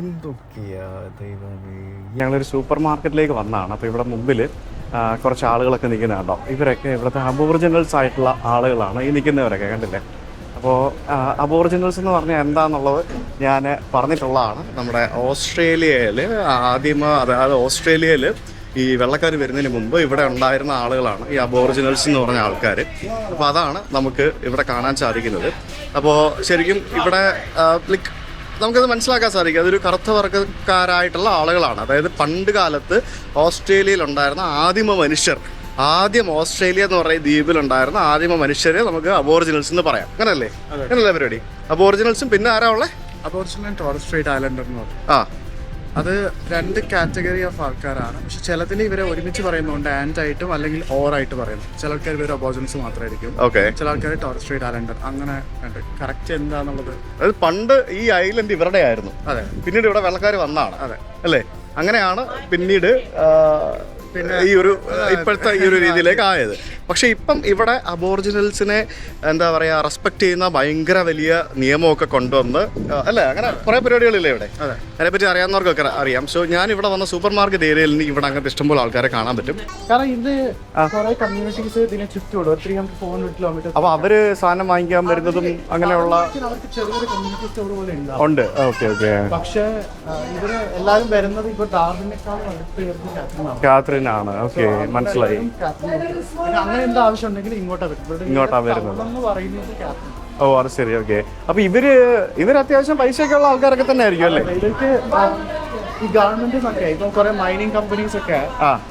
എന്തൊക്കെയാ ദൈവമേ. ഞങ്ങളൊരു സൂപ്പർ മാർക്കറ്റിലേക്ക് വന്നതാണ്. അപ്പോൾ ഇവിടെ മുമ്പിൽ കുറച്ച് ആളുകളൊക്കെ നിൽക്കുന്നുണ്ടോ. ഇവരൊക്കെ ഇവിടുത്തെ അബോറിജിനൽസ് ആയിട്ടുള്ള ആളുകളാണ് ഈ നിൽക്കുന്നവരൊക്കെ, കണ്ടില്ലേ? അപ്പോൾ അബോറിജിനൽസ് എന്ന് പറഞ്ഞാൽ എന്താണെന്നുള്ളത് ഞാൻ പറഞ്ഞിട്ടുള്ളതാണ്. നമ്മുടെ ഓസ്ട്രേലിയയിൽ അതായത് ഓസ്ട്രേലിയയിൽ ഈ വെള്ളക്കാർ വരുന്നതിന് മുമ്പ് ഇവിടെ ഉണ്ടായിരുന്ന ആളുകളാണ് ഈ അബോറിജിനൽസ് എന്ന് പറഞ്ഞ ആൾക്കാർ. അപ്പോൾ അതാണ് നമുക്ക് ഇവിടെ കാണാൻ സാധിക്കുന്നത്. അപ്പോൾ ശരിക്കും ഇവിടെ നമുക്കത് മനസ്സിലാക്കാൻ സാധിക്കും. അതൊരു കറുത്ത വർഗ്ഗക്കാരായിട്ടുള്ള ആളുകളാണ്. അതായത് പണ്ട് കാലത്ത് ഓസ്ട്രേലിയയിൽ ഉണ്ടായിരുന്ന ആദ്യം ഓസ്ട്രേലിയ എന്ന് പറയുന്ന ദ്വീപിലുണ്ടായിരുന്ന ആദിമ മനുഷ്യരെ നമുക്ക് അബോറിജിനൽസ് എന്ന് പറയാം. അങ്ങനല്ലേ പരിപാടി? അബോറിജിനൽസും പിന്നെ ആരാ ഉള്ളത്? Aboriginal and Torres Strait islander എന്ന് പറയും. അത് 2 കാറ്റഗറി ഓഫ് ആൾക്കാരാണ്. പക്ഷെ ചിലതിൽ ഇവരെ ഒരുമിച്ച് പറയുന്നുണ്ട്, ആൻഡ് ആയിട്ടും അല്ലെങ്കിൽ ഓറായിട്ട് പറയുന്നു. ചില ആൾക്കാർ ഇവർ അബോറിജിനൽസ് മാത്രമായിരിക്കും, ചില ആൾക്കാർ ടോറസ് സ്ട്രൈറ്റ് ഐലൻഡർ. അങ്ങനെ കറക്റ്റ് എന്താന്നുള്ളത്. അത് പണ്ട് ഈ ഐലൻഡ് ഇവരുടെ ആയിരുന്നു. അതെ. പിന്നീട് ഇവിടെ വെള്ളക്കാർ വന്നാണ്. അതെ അല്ലേ? അങ്ങനെയാണ് പിന്നീട് ഈ ഒരു ഇപ്പോഴത്തെ ഈ ഒരു രീതിയിലേക്ക് ആയത്. പക്ഷെ ഇപ്പം ഇവിടെ അബോറിജിനൽസിനെ എന്താ പറയുക റെസ്പെക്ട് ചെയ്യുന്ന ഭയങ്കര വലിയ നിയമമൊക്കെ കൊണ്ടുവന്ന് അല്ലേ, അങ്ങനെ കുറേ പരിപാടികളില്ലേ ഇവിടെ. അതിനെപ്പറ്റി അറിയാവുന്നവർക്കൊക്കെ അറിയാം. സോ ഞാൻ ഇവിടെ വന്ന സൂപ്പർ മാർക്കറ്റ് ഏരിയയിൽ നിന്ന് ഇവിടെ അങ്ങനത്തെ ഇഷ്ടംപോലെ ആൾക്കാരെ കാണാൻ പറ്റും. കാരണം ഇത് കുറെ കമ്മ്യൂണിറ്റീസ് ഇതിനെ ചുറ്റുള്ളൂ. 300-400 കിലോമീറ്റർ. അപ്പോൾ അവര് സാധനം വാങ്ങിക്കാൻ വരുന്നതും അങ്ങനെയുള്ള അവർക്ക് ചെറിയൊരു കമ്മ്യൂണിറ്റി സ്റ്റോർ പോലെ ഉണ്ട്. ഓക്കെ. പക്ഷേ ഇവര് എല്ലാവരും വരുന്നത് ഇപ്പൊ ഡാർവിനേക്കാൾ കാത്രിനാണ്. ഓക്കെ, മനസ്സിലായി. അങ്ങനെ എന്താ ആവശ്യം ഉണ്ടെങ്കിൽ ഇങ്ങോട്ടാ വരുന്നത്. ഓ അത് ശരി. ഓക്കെ. അപ്പൊ ഇവര് അത്യാവശ്യം പൈസയൊക്കെ ഉള്ള ആൾക്കാരൊക്കെ തന്നെ ആയിരിക്കും അല്ലേ? ഇവർക്ക് ഈ ഗവൺമെന്റിനൊക്കെ ഇപ്പൊ കുറെ മൈനിങ് കമ്പനീസ് ഒക്കെ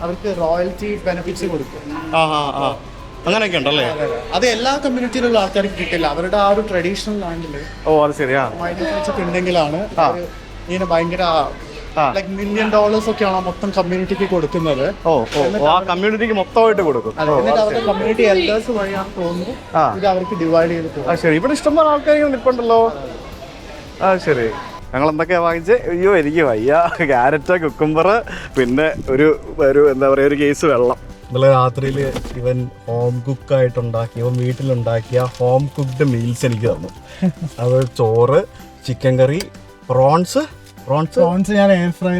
അവർക്ക് റോയൽറ്റി ബെനിഫിറ്റ്സ് കൊടുക്കും. അങ്ങനെയൊക്കെ ഉണ്ടല്ലേ? അത് എല്ലാ കമ്മ്യൂണിറ്റിയിലുള്ള ആൾക്കാർക്ക് കിട്ടില്ല. അവരുടെ ആ ഒരു ട്രഡീഷണൽ ലാൻഡില് അത് ശരിയാ മൈനിങ് ഒക്കെ ഉണ്ടെങ്കിലാണ് ഇങ്ങനെ ഭയങ്കര $1 million ഒക്കെയാണ് മൊത്തം കമ്മ്യൂണിറ്റിക്ക് കൊടുക്കുന്നത്. ആ കമ്മ്യൂണിറ്റിക്ക് മൊത്തമായിട്ട് കൊടുക്കും. എന്നിട്ട് അവരുടെ കമ്മ്യൂണിറ്റി എൽഡേഴ്സ് വഴിയാണ് തോന്നുന്നു ഇത് അവർക്ക് ഡിവൈഡ് ചെയ്ത് പോകും. ശരി. ഇവിടെ ഇഷ്ടംപോലെ ആൾക്കാർ നിൽപ്പുണ്ടല്ലോ. ശരി. ഞങ്ങൾ എന്തൊക്കെയാ വാങ്ങിച്ച്? അയ്യോ എനിക്ക് വയ്യ. ക്യാരറ്റ്, കുക്കുംബർ, പിന്നെ ഒരു എന്താ പറയുക ഒരു കേസ് വെള്ളം. ഇന്നലെ രാത്രിയിൽ ഇവൻ ഹോം കുക്കായിട്ടുണ്ടാക്കി, ഇവൻ വീട്ടിലുണ്ടാക്കിയ ഹോം കുക്ക്ഡ് മീൽസ് എനിക്ക് തന്നു. അത് ചോറ്, ചിക്കൻ കറി, പ്രോൺസ് ഞാൻ എയർ ഫ്രൈ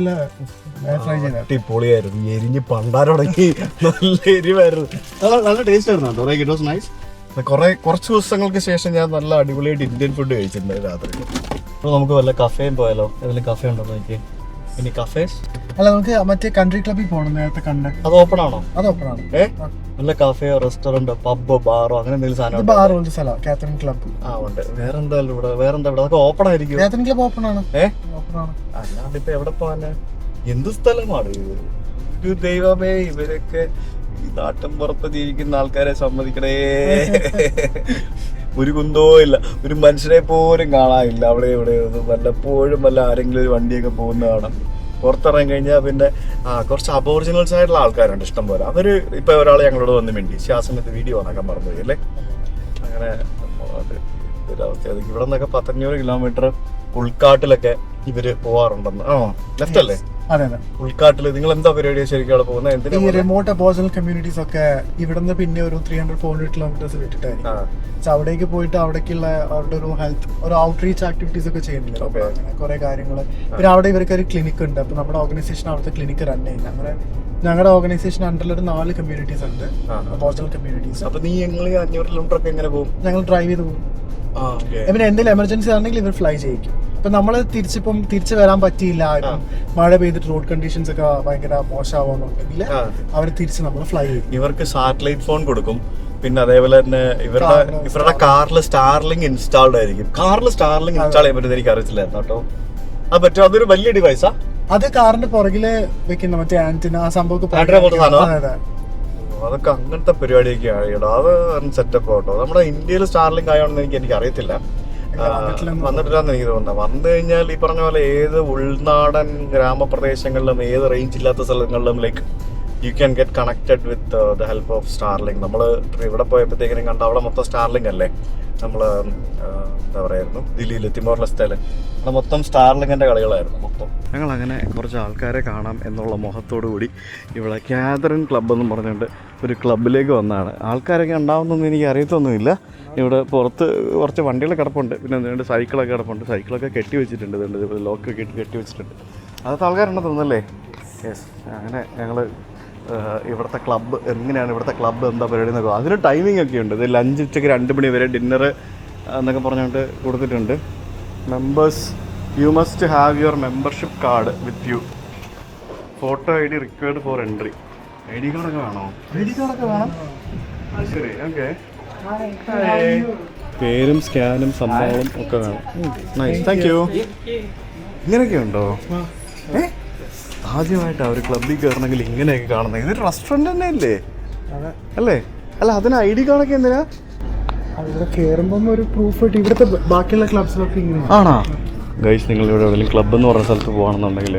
ചെയ്ത അടിപൊളിയായിരുന്നു. എരിഞ്ഞ് പണ്ടാരോടങ്ങി നല്ല എരിവായിരുന്നു. നല്ല ടേസ്റ്റ് ആയിരുന്നു. It was nice. കുറച്ച് ദിവസങ്ങൾക്ക് ശേഷം ഞാൻ നല്ല അടിപൊളിയായിട്ട് ഇന്ത്യൻ ഫുഡ് കഴിച്ചിട്ടുണ്ട് രാത്രി. അപ്പോൾ നമുക്ക് വല്ല കഫേയും പോയാലോ? ഏതെങ്കിലും കഫേ ഉണ്ടോ നോക്കി? ഇനി കഫേസ് അല്ല, നമുക്ക് മറ്റേ കൺട്രി ക്ലബ്ബിൽ പോകണം. നേരത്തെ കണ്ട് അത് ഓപ്പൺ ആണോ? അത് ഓപ്പൺ ആണ്. നല്ല കഫേയോ റെസ്റ്റോറന്റോ പബ്ബോ ബാറോ അങ്ങനെ എന്തെങ്കിലും സാധനം? ബാറുള്ള സ്ഥലം കാത്തറിൻ ക്ലബ്ബ്. ഉണ്ട്. വേറെന്താ ഇവിടെ? അതൊക്കെ ഓപ്പൺ ആയിരിക്കും. കാത്തറിൻ ക്ലബ്ബ് ഓപ്പൺ ആണ്. ഓപ്പൺ ആണ്. അല്ലാണ്ട് ഇപ്പൊ എവിടെ പോവാന്? എന്ത് സ്ഥലമാണ് ഇത്? ദൈവമേ, ഇവരൊക്കെ ഈ നാട്ടിൻ പുറത്ത് ജീവിക്കുന്ന ആൾക്കാരെ സമ്മതിക്കണേ. ഒരു കുന്തോ ഇല്ല, ഒരു മനുഷ്യരെ പോലും കാണാനില്ല അവിടെ ഇവിടെ. വല്ലപ്പോഴും വല്ല ആരെങ്കിലും ഒരു വണ്ടിയൊക്കെ പോകുന്ന കാണാം. പുറത്തിറങ്ങി കഴിഞ്ഞാൽ പിന്നെ കുറച്ച് അബോറിജിനൽസ് ആയിട്ടുള്ള ആൾക്കാരുണ്ട് ഇഷ്ടം പോലെ. അവര് ഇപ്പൊ ഒരാൾ ഞങ്ങളോട് വന്ന് മിണ്ടി ആ സമയത്ത് വീഡിയോ ആക്കാൻ മറന്നുപോയി അല്ലേ. അങ്ങനെ ഒരവസ്ഥ. ഇവിടെ നിന്നൊക്കെ 500 കിലോമീറ്റർ ഉൾക്കാട്ടിലൊക്കെ ഇവര് പോവാറുണ്ടെന്ന്. ലെഫ്റ്റ് അല്ലേ? അതെ. ഉൾക്കാട്ടില് നിങ്ങൾ എന്താ പരിപാടിയാണ് ശരിക്കും അവിടെ പോകുന്നത്? ഈ റിമോട്ട് അബോറിജിനൽ കമ്മ്യൂണിറ്റീസ് ഒക്കെ ഇവിടുന്ന് പിന്നെ ഒരു 300-400 കിലോമീറ്റേഴ്സ് വിട്ടിട്ടായിരിക്കും. അവിടേക്ക് പോയിട്ട് അവിടേക്കുള്ള അവരുടെ ഒരു ഹെൽത്ത് ഒരു ഔട്ട്റീച്ച് ആക്ടിവിറ്റീസ് ഒക്കെ ചെയ്യുന്നില്ല. അങ്ങനെ കുറെ കാര്യങ്ങൾ. പിന്നെ അവിടെ ഇവർക്ക് ഒരു ക്ലിനിക് ഉണ്ട്. അപ്പൊ നമ്മുടെ ഓർഗനൈസേഷൻ അവിടുത്തെ ക്ലിനിക്ക് റൺ ചെയ്യുന്നത്. അങ്ങനെ ഞങ്ങളുടെ ഓർഗനൈസേഷൻ അണ്ടറിൽ ഒരു 4 കമ്മ്യൂണിറ്റീസ് ഉണ്ട്, അബോറിജിനൽ കമ്മ്യൂണിറ്റീസ്. അപ്പൊ നീ 500 കിലോമീറ്റർ ഒക്കെ എങ്ങനെ പോകും? ഞങ്ങൾ ഡ്രൈവ് ചെയ്ത് പോകും. പിന്നെ എന്തെങ്കിലും എമർജൻസി ആണെങ്കിൽ ഇവർ ഫ്ലൈ ചെയ്യിക്കും. ഇപ്പൊ നമ്മള് തിരിച്ചു വരാൻ പറ്റിയില്ല, മഴ പെയ്തിട്ട് റോഡ് കണ്ടീഷൻസ് ഒക്കെ ഭയങ്കര മോശമാവുന്നുണ്ടെങ്കിൽ അവർ തിരിച്ച് നമ്മൾ ഫ്ലൈ ചെയ്യും. ഇവർക്ക് സാറ്റലൈറ്റ് ഫോൺ കൊടുക്കും. പിന്നെ അതേപോലെ തന്നെ ഇവരുടെ കാറിൽ സ്റ്റാർലിംഗ് ഇൻസ്റ്റാൾഡ് ആയിരിക്കും. കാറിൽ സ്റ്റാർലിംഗ് ഇൻസ്റ്റാൾ ചെയ്യാൻ പറ്റുന്നത് എനിക്ക് അറിയത്തില്ലായിരുന്നു കേട്ടോ. അത് പറ്റും. അതൊരു വലിയ ഡിവൈസാ. അത് കാറിന്റെ പുറകില് വെക്കുന്ന മറ്റേ ആന്റിന ആ സംഭവം. അതൊക്കെ അങ്ങനത്തെ പരിപാടിയൊക്കെയാണ് കേട്ടോ. അത് സെറ്റപ്പ് കേട്ടോ. നമ്മുടെ ഇന്ത്യയിൽ സ്റ്റാർലിംഗ് ആയോണെന്ന് എനിക്ക് അറിയത്തില്ല, വന്നിട്ടില്ലാന്ന് എനിക്ക് തോന്നുന്നത്. വന്നു കഴിഞ്ഞാൽ ഈ പറഞ്ഞ പോലെ ഏത് ഉൾനാടൻ ഗ്രാമപ്രദേശങ്ങളിലും ഏത് റേഞ്ച് ഇല്ലാത്ത സ്ഥലങ്ങളിലും like you can get connected with the help of Starlink. നമ്മൾ ഇവിടെ പോയപ്പോഴത്തേക്കിനും കണ്ട അവിടെ മൊത്തം സ്റ്റാർലിംഗ് അല്ലേ. നമ്മൾ എന്താ പറയായിരുന്നു ദില്ലിയിൽ തിമോർ ലെസ്റ്റേല് അവിടെ മൊത്തം സ്റ്റാർലിങ്ങിൻ്റെ കളികളായിരുന്നു മൊത്തം. ഞങ്ങൾ അങ്ങനെ കുറച്ച് ആൾക്കാരെ കാണാം എന്നുള്ള മോഹത്തോടു കൂടി ഇവിടെ കാതറിൻ ക്ലബ്ബ് എന്ന് പറഞ്ഞുകൊണ്ട് ഒരു ക്ലബ്ബിലേക്ക് വന്നതാണ്. ആൾക്കാരൊക്കെ ഉണ്ടാവുന്നൊന്നും എനിക്ക് അറിയത്തൊന്നുമില്ല. ഇവിടെ പുറത്ത് കുറച്ച് വണ്ടികൾ കിടപ്പുണ്ട്, പിന്നെ എന്തുകൊണ്ട് സൈക്കിളൊക്കെ കിടപ്പുണ്ട്. സൈക്കിളൊക്കെ കെട്ടി വെച്ചിട്ടുണ്ട്, ഇതുണ്ട് ലോക്കൊക്കെ ഇട്ട് കെട്ടി വെച്ചിട്ടുണ്ട്. അതൊക്കെ ആൾക്കാരുണ്ടെന്ന് തോന്നുന്നല്ലേ? യെസ്. അങ്ങനെ ഞങ്ങൾ ഇവിടുത്തെ ക്ലബ്ബ് എങ്ങനെയാണ്, ഇവിടുത്തെ ക്ലബ്ബ് എന്താ പരിപാടി എന്നൊക്കെ അതിന് ടൈമിംഗ് ഒക്കെ ഉണ്ട്. ഇത് ലഞ്ച് ഉച്ചയ്ക്ക് 2 മണി വരെ, ഡിന്നർ എന്നൊക്കെ പറഞ്ഞുകൊണ്ട് കൊടുത്തിട്ടുണ്ട്. Members you must have your membership card with you. Photo ID required for entry. ID കാർഡൊക്കെ വേണോ? ID കാർഡൊക്കെ വേണം. ശരി, ഓക്കെ. പേരും സ്കാനും സംഭവങ്ങളും ഒക്കെ വേണം. Nice, thank you. ഇങ്ങനെയൊക്കെ ഉണ്ടോ? ആദ്യമായിട്ടാണ് ഒരു ക്ലബ്ബിൽ കയറണമെങ്കിൽ ഇങ്ങനെയൊക്കെ കാണുന്നത്. ഇതൊരു റെസ്റ്റോറൻറ്റ് തന്നെ അല്ലേ? അല്ലേ? അല്ല, അതിന് ID കാർഡൊക്കെ എന്തിനാ? ഇവിടെ കയറുമ്പം ഒരു പ്രൂഫ് കിട്ടി. ഇവിടുത്തെ ബാക്കിയുള്ള ക്ലബ്സിലൊക്കെ ഇങ്ങനെ ആണോ? ഗൈസ്, നിങ്ങൾ ഇവിടെ എവിടെയെങ്കിലും ക്ലബ്ബ് എന്ന് പറഞ്ഞ സ്ഥലത്ത് പോകുകയാണെന്നുണ്ടെങ്കിൽ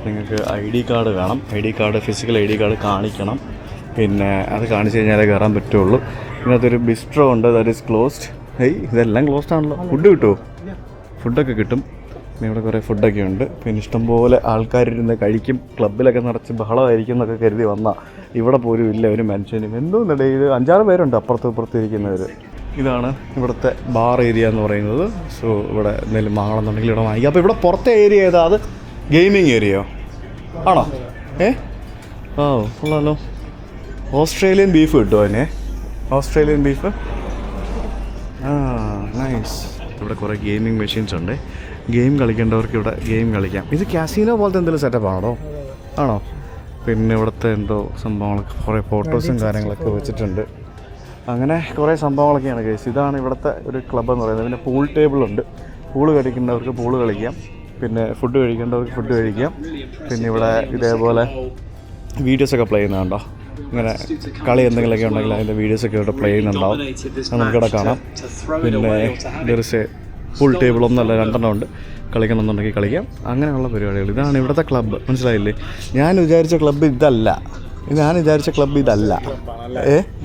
നിങ്ങൾക്ക് ID കാർഡ് വേണം. ID card, physical ID card കാണിക്കണം. പിന്നെ അത് കാണിച്ചു കഴിഞ്ഞാലേ കയറാൻ പറ്റുള്ളൂ. ഇതിനകത്തൊരു ബിസ്ട്രോ ഉണ്ട്, ദാറ്റ് ഈസ് ക്ലോസ്ഡ്. ഇതെല്ലാം ക്ലോസ്ഡ് ആണല്ലോ. ഫുഡ് കിട്ടുമോ? ഫുഡൊക്കെ കിട്ടും. പിന്നെ ഇവിടെ കുറേ ഫുഡൊക്കെ ഉണ്ട്. പിന്നെ ഇഷ്ടംപോലെ ആൾക്കാരിരുന്ന് കഴിക്കും. ക്ലബ്ബിലൊക്കെ നിറച്ച് ബഹളമായിരിക്കും എന്നൊക്കെ കരുതി വന്നാൽ ഇവിടെ പോലും ഇല്ല ഒരു മനുഷ്യനും. എന്തോന്നില്ല, ഇത് 5-6 പേരുണ്ട് അപ്പുറത്തും ഇപ്പുറത്തും ഇരിക്കുന്നവർ. ഇതാണ് ഇവിടുത്തെ ബാർ ഏരിയ എന്ന് പറയുന്നത്. സോ ഇവിടെ എന്തെങ്കിലും വാങ്ങണമെന്നുണ്ടെങ്കിൽ ഇവിടെ വാങ്ങിക്കാം. അപ്പോൾ ഇവിടെ പുറത്തെ ഏരിയ ഏതാ? അത് ഗെയിമിങ് ഏരിയയോ ആണോ? ഓ കൊള്ളാലോ. ഓസ്ട്രേലിയൻ ബീഫ് കിട്ടുമോ അതിനെ? Australian beef. നൈസ്. ഇവിടെ കുറേ ഗെയിമിംഗ് മെഷീൻസ് ഉണ്ട്. ഗെയിം കളിക്കേണ്ടവർക്ക് ഇവിടെ ഗെയിം കളിക്കാം. ഇത് കാസിനോ പോലത്തെ എന്തെങ്കിലും സെറ്റപ്പ് ആണോ? ആണോ? പിന്നെ ഇവിടുത്തെ എന്തോ സംഭവങ്ങളൊക്കെ കുറേ ഫോട്ടോസും കാര്യങ്ങളൊക്കെ വെച്ചിട്ടുണ്ട്. അങ്ങനെ കുറേ സംഭവങ്ങളൊക്കെയാണ് കേസ്. ഇതാണ് ഇവിടുത്തെ ഒരു ക്ലബ്ബ് എന്ന് പറയുന്നത്. പിന്നെ പൂൾ ടേബിളുണ്ട്. പൂള് കളിക്കുന്നവർക്ക് പൂള് കളിക്കാം. പിന്നെ ഫുഡ് കഴിക്കേണ്ടവർക്ക് ഫുഡ് കഴിക്കാം. പിന്നെ ഇവിടെ ഇതേപോലെ വീഡിയോസൊക്കെ പ്ലേ ചെയ്യുന്നുണ്ടോ? ഇങ്ങനെ കളി എന്തെങ്കിലുമൊക്കെ ഉണ്ടെങ്കിൽ അതിൻ്റെ വീഡിയോസൊക്കെ ഇവിടെ പ്ലേ ചെയ്യുന്നുണ്ടാവും. അത് നമുക്കിവിടെ കാണാം. പിന്നെ ഇതൊരു ഫുൾ ടേബിളൊന്നുമല്ല, 2 ഉണ്ട്. കളിക്കണമെന്നുണ്ടെങ്കിൽ കളിക്കാം. അങ്ങനെയുള്ള പരിപാടികൾ. ഇതാണ് ഇവിടുത്തെ ക്ലബ്ബ്. മനസ്സിലായില്ലേ? ഞാൻ വിചാരിച്ച ക്ലബ്ബ് ഇതല്ല.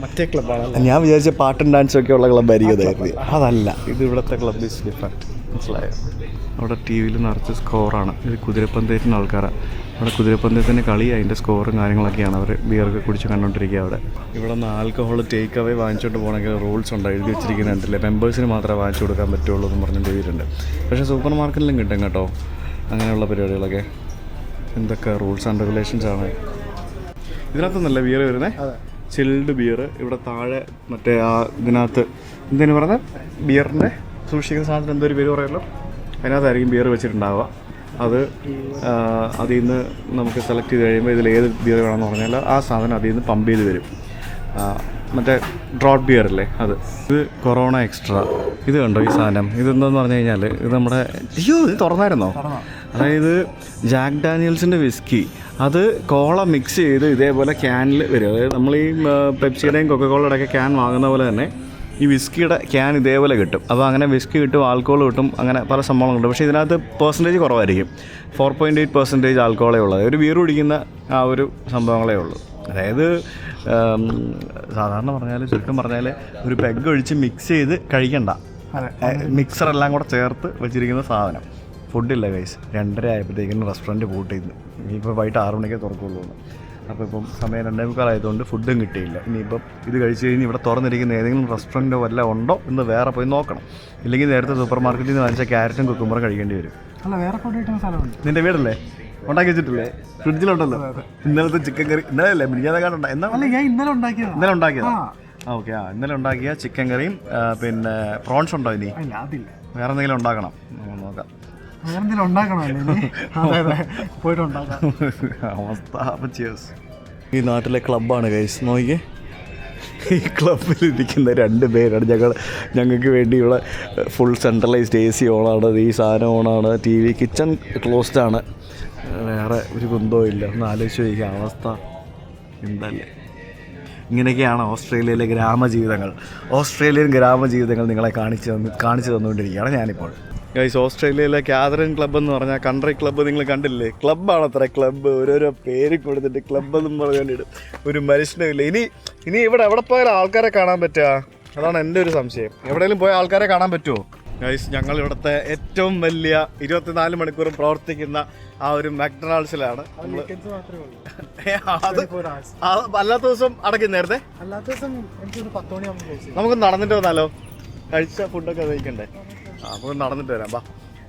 മറ്റേ ക്ലബ്ബാണ്. ഞാൻ വിചാരിച്ച പാട്ടും ഡാൻസും ഒക്കെ ഉള്ള ക്ലബ്ബായിരിക്കും അതായിരുന്നു. അതല്ല, ഇത് ഇവിടുത്തെ ക്ലബ്ബ് ഈസ് ഡിഫറെൻറ്റ്. മനസ്സിലായോ? അവിടെ TV നിറച്ച് സ്കോറാണ്. ഇത് കുതിരപ്പന്തയത്തിന് ആൾക്കാരാണ്. അവിടെ കുതിരപ്പന്തയത്തിൻ്റെ കളി, അതിൻ്റെ സ്കോറും കാര്യങ്ങളൊക്കെയാണ് അവർ ബിയറൊക്കെ കുടിച്ച് കണ്ടുകൊണ്ടിരിക്കുക. ഇവിടെ നിന്ന് ആൽക്കഹോൾ ടേക്ക് അവേ വാങ്ങിച്ചുകൊണ്ട് പോകണമെങ്കിൽ റൂൾസ് ഉണ്ട്, എഴുതി വെച്ചിരിക്കുന്നുണ്ടല്ലേ. മെമ്പേഴ്സിന് മാത്രമേ വാങ്ങിച്ചു കൊടുക്കാൻ പറ്റുള്ളൂ എന്ന് പറഞ്ഞിട്ട് എഴുതിയിട്ടുണ്ട്. പക്ഷേ സൂപ്പർ മാർക്കറ്റിലും കിട്ടും കേട്ടോ അങ്ങനെയുള്ള പരിപാടികളൊക്കെ. എന്തൊക്കെ റൂൾസ് ആൻഡ് റെഗുലേഷൻസ് ആണ് ഇതിനകത്തൊന്നല്ല ബിയർ വരുന്നത്. Chilled beer. ഇവിടെ താഴെ മറ്റേ ഇതിനകത്ത് എന്തിനു പറഞ്ഞാൽ ബിയറിൻ്റെ സൂക്ഷിക്കുന്ന സാധനത്തിന് എന്തൊരു പേര് പറയുമല്ലോ, അതിനകത്തായിരിക്കും ബിയർ വെച്ചിട്ടുണ്ടാവുക. അതിൽ നിന്ന് നമുക്ക് സെലക്ട് ചെയ്ത് കഴിയുമ്പോൾ ഇതിൽ ഏത് ബിയർ വേണമെന്ന് പറഞ്ഞാൽ ആ സാധനം അതിൽ നിന്ന് പമ്പ് ചെയ്ത് വരും. മറ്റേ ഡ്രോട്ട് ബിയർ അല്ലേ അത്. ഇത് കൊറോണ എക്സ്ട്രാ. ഇത് കണ്ടോ ഈ സാധനം? ഇതെന്താന്ന് പറഞ്ഞു കഴിഞ്ഞാൽ ഇത് നമ്മുടെ ഇത് തുറന്നായിരുന്നോ? അതായത് ജാക്ക് ഡാനിയൽസിൻ്റെ വിസ്കി. അത് കോള മിക്സ് ചെയ്ത് ഇതേപോലെ ക്യാനിൽ വരും. അതായത് നമ്മൾ ഈ പെപ്സിയുടെയും കൊക്കക്കോളയുടെ ഒക്കെ ക്യാൻ വാങ്ങുന്ന പോലെ തന്നെ ഈ വിസ്കിയുടെ ക്യാൻ ഇതേപോലെ കിട്ടും. അപ്പോൾ അങ്ങനെ വിസ്കി കിട്ടും, ആൽക്കഹോൾ കിട്ടും, അങ്ങനെ പല സംഭവങ്ങളുണ്ട്. പക്ഷേ ഇതിനകത്ത് പെർസെൻറ്റേജ് കുറവായിരിക്കും. 4.8% ആൽക്കഹോളേ ഉള്ളൂ. ഒരു ബിയർ കുടിക്കുന്ന ആ ഒരു സംഭവങ്ങളേ ഉള്ളൂ. അതായത് സാധാരണ പറഞ്ഞാൽ, ചുരുക്കം പറഞ്ഞാൽ, ഒരു പെഗ് ഒഴിച്ച് മിക്സ് ചെയ്ത് കഴിക്കണ്ട, മിക്സറെല്ലാം കൂടെ ചേർത്ത് വെച്ചിരിക്കുന്ന സാധനം. ഫുഡില്ല ഗൈസ്. 2:30 ആയപ്പോഴത്തേക്കും റെസ്റ്റോറൻറ്റ് പൂട്ടിയിരുന്നു. ഇനിയിപ്പോൾ വൈകിട്ട് 6 മണിക്കേ തുറക്കുള്ളൂ. അപ്പോൾ ഇപ്പം സമയം 2:45 ആയതുകൊണ്ട് ഫുഡും കിട്ടിയില്ല. ഇനിയിപ്പം ഇത് കഴിച്ച് കഴിഞ്ഞ് ഇവിടെ തുറന്നിരിക്കുന്ന ഏതെങ്കിലും റെസ്റ്റോറൻറ്റോ വല്ല ഉണ്ടോ എന്ന് വേറെ പോയി നോക്കണം. ഇല്ലെങ്കിൽ നേരത്തെ സൂപ്പർ മാർക്കറ്റിൽ നിന്ന് വാങ്ങിച്ച ക്യാരറ്റും കുക്കുമ്പറും കഴിക്കേണ്ടി വരും. അല്ല, വേറെ ഫുഡ് കിട്ടുന്ന സ്ഥലമുണ്ട്. നിൻ്റെ വീടല്ലേ? ഉണ്ടാക്കി വെച്ചിട്ടില്ലേ? ഫ്രിഡ്ജിലുണ്ടല്ലോ ഇന്നലത്തെ ചിക്കൻ കറി. ഇന്നലെ അല്ലേ മിനിഞ്ഞാതെ ഇന്നലെ ഉണ്ടാക്കിയതാ. ഓക്കെ. ഇന്നലെ ഉണ്ടാക്കിയ ചിക്കൻ കറിയും പിന്നെ പ്രോൺസ് ഉണ്ടോ? ഇനി വേറെ എന്തെങ്കിലും ഉണ്ടാക്കണം, നോക്കാം. ഈ നാട്ടിലെ ക്ലബ്ബാണ് ഗൈസ്. നോക്കിയേ, ഈ ക്ലബ്ബിലിരിക്കുന്ന 2 പേരാണ് ഞങ്ങൾക്ക് വേണ്ടി. ഇവിടെ ഫുൾ സെൻട്രലൈസ്ഡ് AC ഓണാണ്, ഈ സാധനം ഓണാണ്, TV, കിച്ചൺ ക്ലോസ്ഡ് ആണ്, വേറെ ഒരു കുന്തവും ഇല്ല. ഒന്ന് ആലോചിച്ച് ചോദിക്കുക അവസ്ഥ എന്തല്ലേ. ഇങ്ങനെയൊക്കെയാണ് ഓസ്ട്രേലിയയിലെ ഗ്രാമജീവിതങ്ങൾ. ഓസ്ട്രേലിയൻ ഗ്രാമജീവിതങ്ങൾ നിങ്ങളെ കാണിച്ചു തന്നുകൊണ്ടിരിക്കുകയാണ് ഞാനിപ്പോൾ. ഗൈസ്, ഓസ്ട്രേലിയയിലെ കാതറിൻ ക്ലബ്ബ് എന്ന് പറഞ്ഞാൽ കൺട്രി ക്ലബ്ബ് നിങ്ങൾ കണ്ടില്ലേ? ക്ലബ്ബാണ് അത്ര. ക്ലബ്ബ് ഓരോരോ പേര് കൊടുത്തിട്ട് ക്ലബ്ബ് എന്നും പറഞ്ഞുകൊണ്ടിട്ട് ഒരു മനുഷ്യനില്ല. ഇനി ഇവിടെ എവിടെ പോയാലും ആൾക്കാരെ കാണാൻ പറ്റുക? അതാണ് എൻ്റെ ഒരു സംശയം. എവിടെയെങ്കിലും പോയ ആൾക്കാരെ കാണാൻ പറ്റുമോ? ഗൈസ്, ഞങ്ങൾ ഇവിടുത്തെ ഏറ്റവും വലിയ 24 മണിക്കൂറും പ്രവർത്തിക്കുന്ന ആ ഒരു മക്ഡൊണാൾഡ്സിലാണ്. അല്ലാത്ത ദിവസം അടയ്ക്കും. നേരത്തെ നമുക്ക് നടന്നിട്ട് വന്നാലോ? കഴിച്ച ഫുഡൊക്കെ കഴിക്കണ്ടേ? നമുക്ക് നടന്നിട്ട് വരാം.